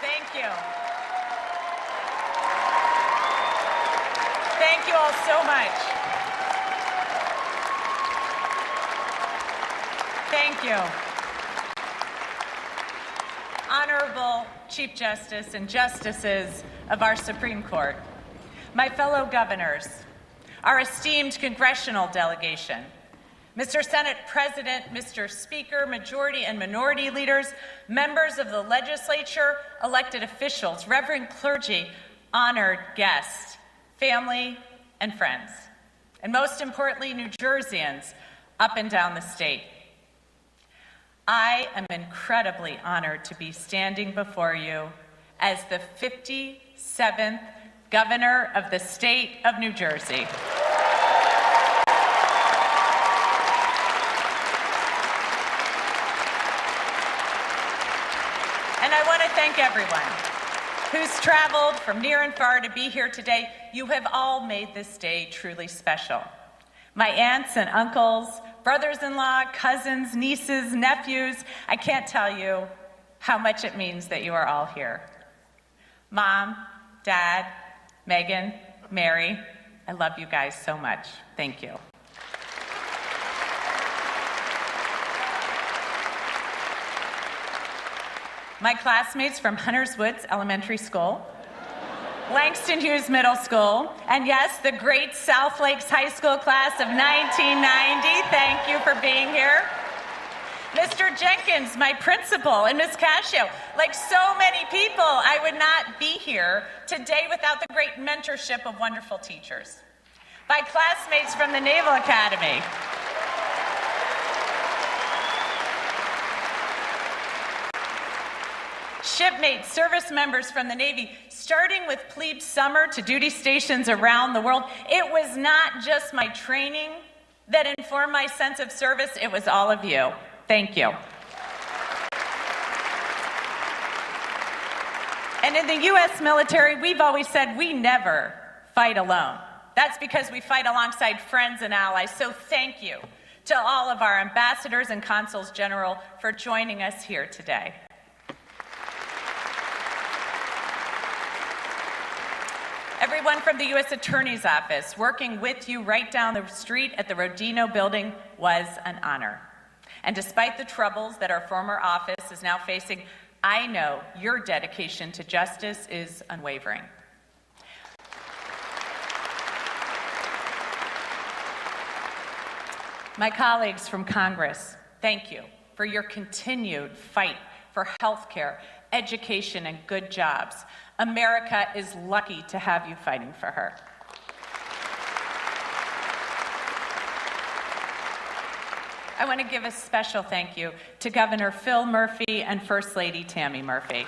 Thank you. Thank you all so much. Thank you. Honorable Chief Justice and Justices of our Supreme Court, my fellow governors, our esteemed congressional delegation, Mr. Senate President, Mr. Speaker, Majority and Minority Leaders, members of the legislature, elected officials, reverend clergy, honored guests, family and friends, and most importantly, New Jerseyans up and down the state. I am incredibly honored to be standing before you as the 57th Governor of the state of New Jersey. And I want to thank everyone who's traveled from near and far to be here today. You have all made this day truly special. My aunts and uncles, brothers-in-law, cousins, nieces, nephews, I can't tell you how much it means that you are all here. Mom, Dad, Megan, Mary, I love you guys so much. Thank you. My classmates from Hunters Woods Elementary School, Langston Hughes Middle School, and yes, the great South Lakes High School class of 1990, thank you for being here. Mr. Jenkins, my principal, and Ms. Cascio, like so many people, I would not be here today without the great mentorship of wonderful teachers. My classmates from the Naval Academy, shipmates, service members from the Navy, starting with plebe summer to duty stations around the world. It was not just my training that informed my sense of service, it was all of you. Thank you. And in the U.S. military, we've always said we never fight alone. That's because we fight alongside friends and allies, so thank you to all of our ambassadors and consuls general for joining us here today. Everyone from the U.S. Attorney's Office working with you right down the street at the Rodino Building was an honor. And despite the troubles that our former office is now facing, I know your dedication to justice is unwavering. My colleagues from Congress, thank you for your continued fight for health care, education, and good jobs. America is lucky to have you fighting for her. I want to give a special thank you to Governor Phil Murphy and First Lady Tammy Murphy.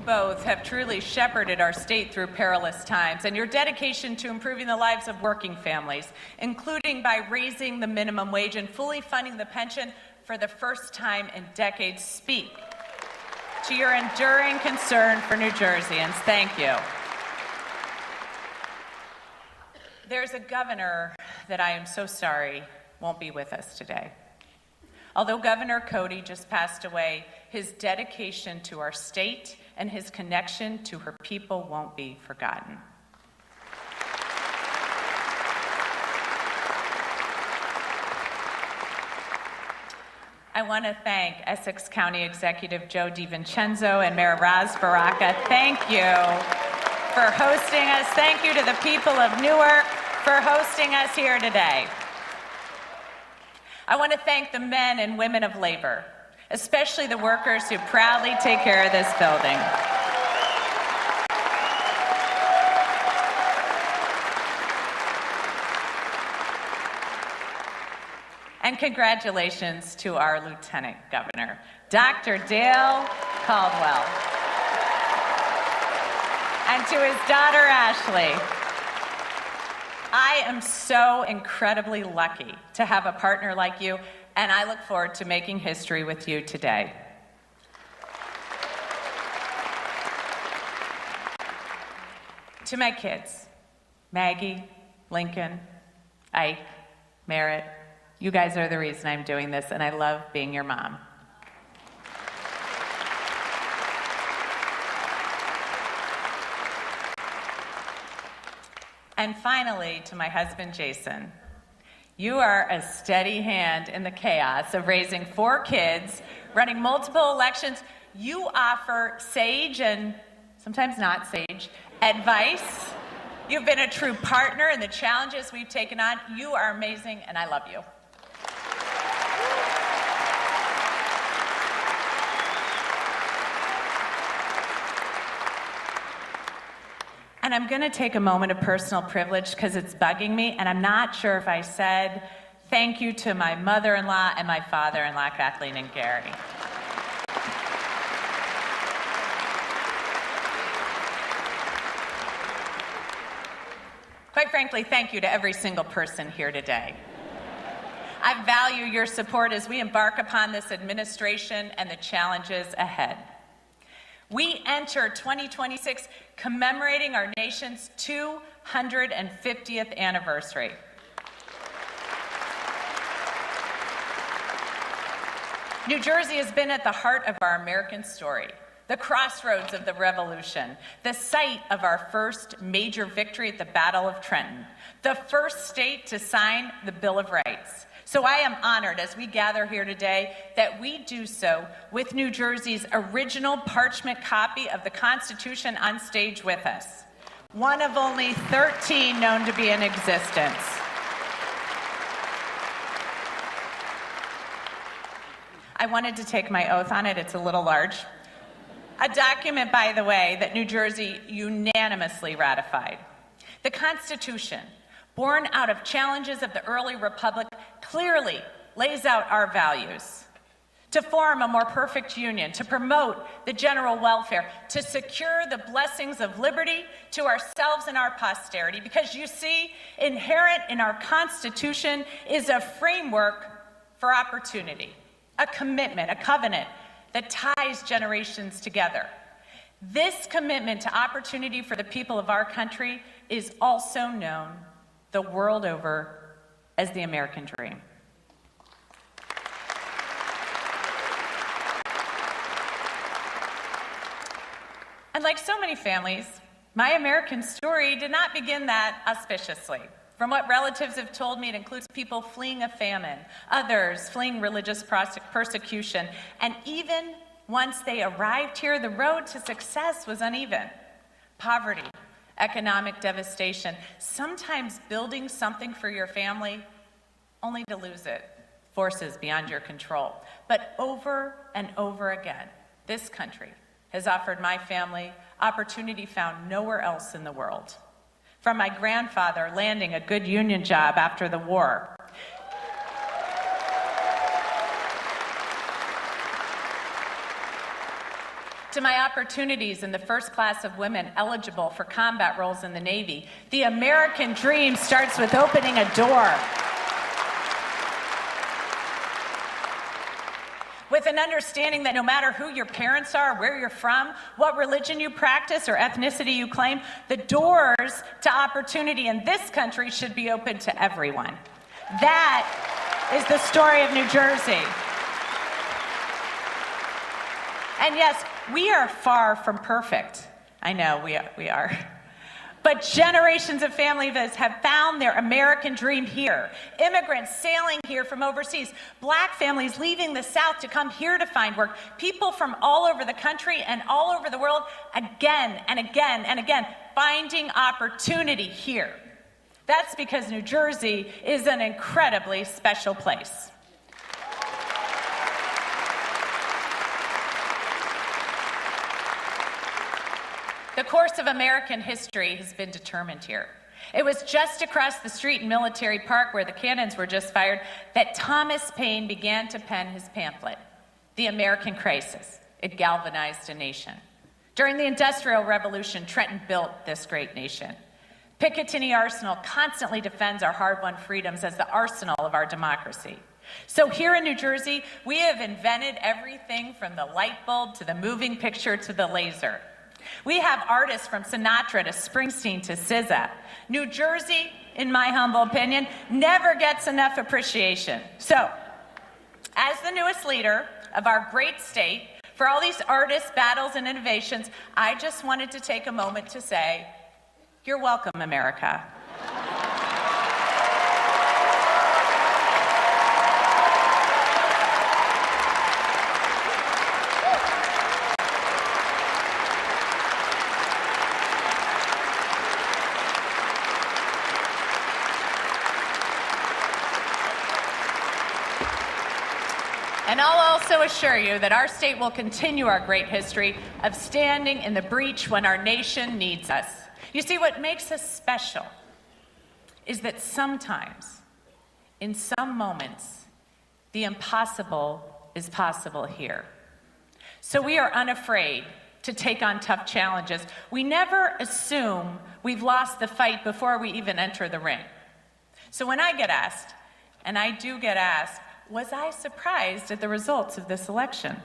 Both have truly shepherded our state through perilous times, and your dedication to improving the lives of working families, including by raising the minimum wage and fully funding the pension for the first time in decades, speak to your enduring concern for New Jerseyans. Thank you. There's a governor that I am so sorry won't be with us today. Although Governor Cody just passed away, his dedication to our state and his connection to her people won't be forgotten. I want to thank Essex County Executive Joe DiVincenzo and Mayor Raz Baraka. Thank you for hosting us. Thank you to the people of Newark for hosting us here today. I want to thank the men and women of labor, especially the workers who proudly take care of this building. And congratulations to our Lieutenant Governor, Dr. Dale Caldwell, and to his daughter, Ashley. I am so incredibly lucky to have a partner like you, and I look forward to making history with you today. To my kids, Maggie, Lincoln, Ike, Merritt, you guys are the reason I'm doing this, and I love being your mom. And finally, to my husband, Jason, you are a steady hand in the chaos of raising 4 kids, running multiple elections. You offer sage and sometimes not sage advice. You've been a true partner in the challenges we've taken on. You are amazing, and I love you. And I'm going to take a moment of personal privilege because it's bugging me, and I'm not sure if I said thank you to my mother-in-law and my father-in-law, Kathleen and Gary. Quite frankly, thank you to every single person here today. I value your support as we embark upon this administration and the challenges ahead. We enter 2026 commemorating our nation's 250th anniversary. New Jersey has been at the heart of our American story, the crossroads of the Revolution, the site of our first major victory at the Battle of Trenton, the first state to sign the Bill of Rights. So I am honored as we gather here today that we do so with New Jersey's original parchment copy of the Constitution on stage with us, one of only 13 known to be in existence. I wanted to take my oath on it. It's a little large. A document, by the way, that New Jersey unanimously ratified. The Constitution, born out of challenges of the early republic, clearly lays out our values: to form a more perfect union, to promote the general welfare, to secure the blessings of liberty to ourselves and our posterity. Because you see, inherent in our Constitution is a framework for opportunity, a commitment, a covenant that ties generations together. This commitment to opportunity for the people of our country is also known the world over as the American dream. And like so many families, my American story did not begin that auspiciously. From what relatives have told me, it includes people fleeing a famine, others fleeing religious persecution, and even once they arrived here, the road to success was uneven. Poverty, economic devastation, sometimes building something for your family only to lose it, forces beyond your control. But over and over again, this country has offered my family opportunity found nowhere else in the world. From my grandfather landing a good union job after the war, to my opportunities in the first class of women eligible for combat roles in the Navy, the American dream starts with opening a door. With an understanding that no matter who your parents are, where you're from, what religion you practice, or ethnicity you claim, the doors to opportunity in this country should be open to everyone. That is the story of New Jersey. And yes, we are far from perfect. I know we are. But generations of families have found their American dream here. Immigrants sailing here from overseas, Black families leaving the South to come here to find work, people from all over the country and all over the world again and again and again finding opportunity here. That's because New Jersey is an incredibly special place. The course of American history has been determined here. It was just across the street in Military Park, where the cannons were just fired, that Thomas Paine began to pen his pamphlet, The American Crisis. It galvanized a nation. During the Industrial Revolution, Trenton built this great nation. Picatinny Arsenal constantly defends our hard-won freedoms as the arsenal of our democracy. So here in New Jersey, we have invented everything from the light bulb to the moving picture to the laser. We have artists from Sinatra to Springsteen to SZA. New Jersey, in my humble opinion, never gets enough appreciation. So, as the newest leader of our great state, for all these artists, battles, and innovations, I just wanted to take a moment to say, you're welcome, America. And I'll also assure you that our state will continue our great history of standing in the breach when our nation needs us. You see, what makes us special is that sometimes, in some moments, the impossible is possible here. So we are unafraid to take on tough challenges. We never assume we've lost the fight before we even enter the ring. So when I get asked, and I do get asked, was I surprised at the results of this election?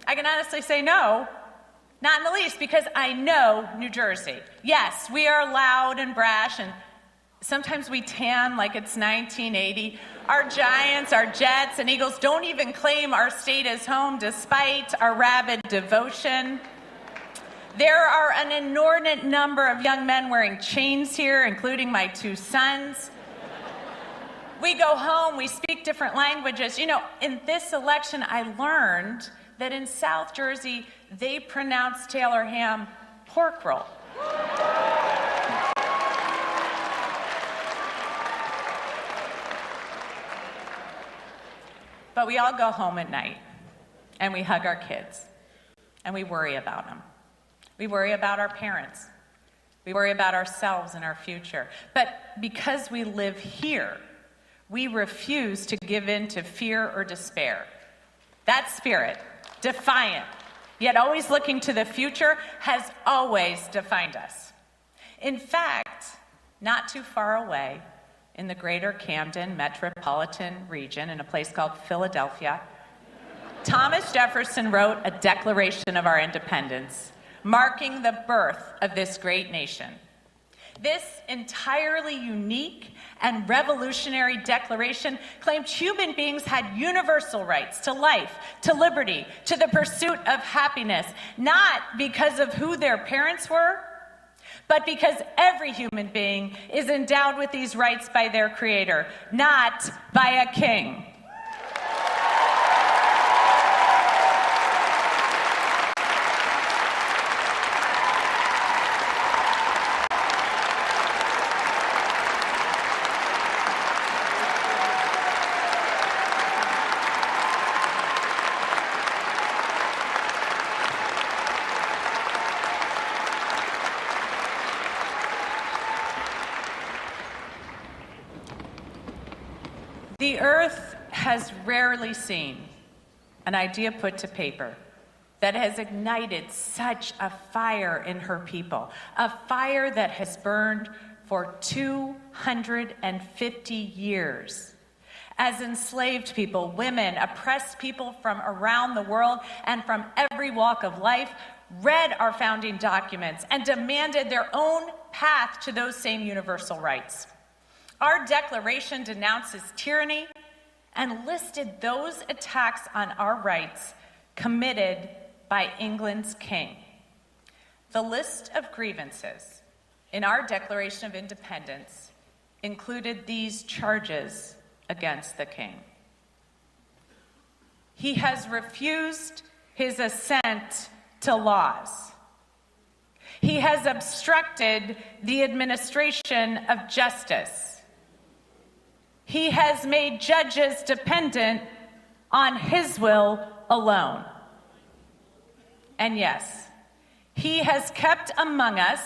I can honestly say no, not in the least, because I know New Jersey. Yes, we are loud and brash, and sometimes we tan like it's 1980. Our Giants, our Jets, and Eagles don't even claim our state as home despite our rabid devotion. There are an inordinate number of young men wearing chains here, including my two sons. We go home, we speak different languages. You know, in this election, I learned that in South Jersey, they pronounce Taylor ham pork roll. But we all go home at night, and we hug our kids, and we worry about them. We worry about our parents. We worry about ourselves and our future. But because we live here, we refuse to give in to fear or despair. That spirit, defiant, yet always looking to the future, has always defined us. In fact, not too far away, in the greater Camden metropolitan region, in a place called Philadelphia, Thomas Jefferson wrote a Declaration of our Independence, marking the birth of this great nation. This entirely unique and revolutionary declaration claimed human beings had universal rights to life, to liberty, to the pursuit of happiness, not because of who their parents were, but because every human being is endowed with these rights by their Creator, not by a king. The earth has rarely seen an idea put to paper that has ignited such a fire in her people, a fire that has burned for 250 years. As enslaved people, women, oppressed people from around the world and from every walk of life read our founding documents and demanded their own path to those same universal rights. Our declaration denounces tyranny and listed those attacks on our rights committed by England's king. The list of grievances in our Declaration of Independence included these charges against the king. He has refused his assent to laws. He has obstructed the administration of justice. He has made judges dependent on his will alone. And yes, he has kept among us,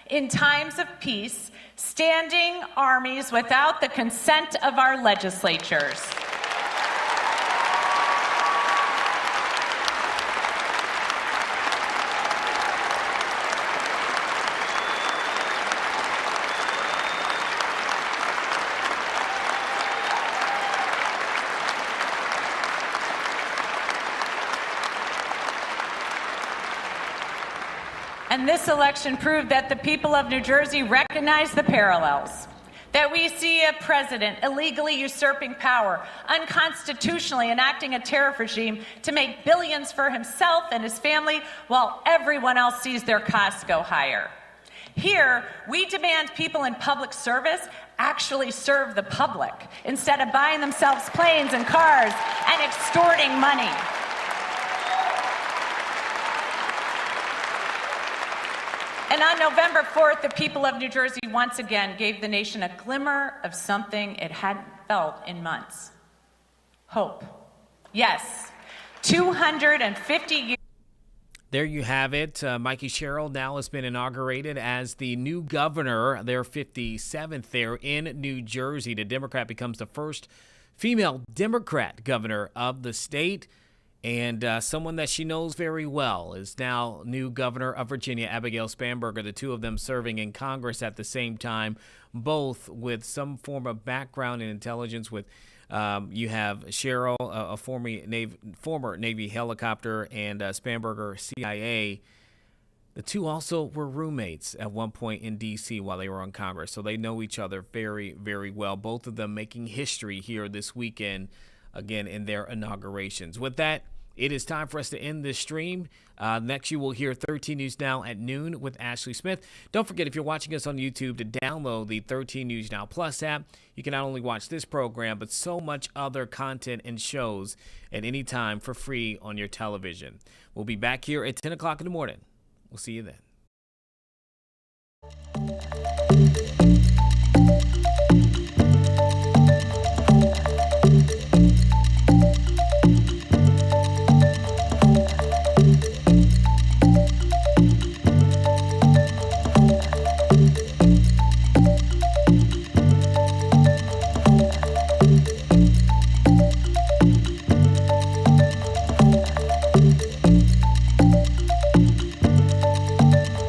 in times of peace, standing armies without the consent of our legislatures. And this election proved that the people of New Jersey recognize the parallels. That we see a president illegally usurping power, unconstitutionally enacting a tariff regime to make billions for himself and his family while everyone else sees their costs go higher. Here, we demand people in public service actually serve the public instead of buying themselves planes and cars and extorting money. And on November 4th, the people of New Jersey once again gave the nation a glimmer of something it hadn't felt in months. Hope. Yes, 250 years. There you have it. Mikey Sherrill now has been inaugurated as the new governor, their 57th there in New Jersey. The Democrat becomes the first female Democrat governor of the state. And someone that she knows very well is now new governor of Virginia, Abigail Spanberger, the two of them serving in Congress at the same time, both with some form of background in intelligence. With you have Cheryl, a former Navy helicopter, and Spanberger, CIA. The two also were roommates at one point in D.C. while they were on Congress, so they know each other very, very well. Both of them making history here this weekend, again, in their inaugurations. With that, it is time for us to end this stream. Next, you will hear 13 News Now at noon with Ashley Smith. Don't forget, if you're watching us on YouTube, to download the 13 News Now Plus app. You can not only watch this program, but so much other content and shows at any time for free on your television. We'll be back here at 10 o'clock in the morning. We'll see you then.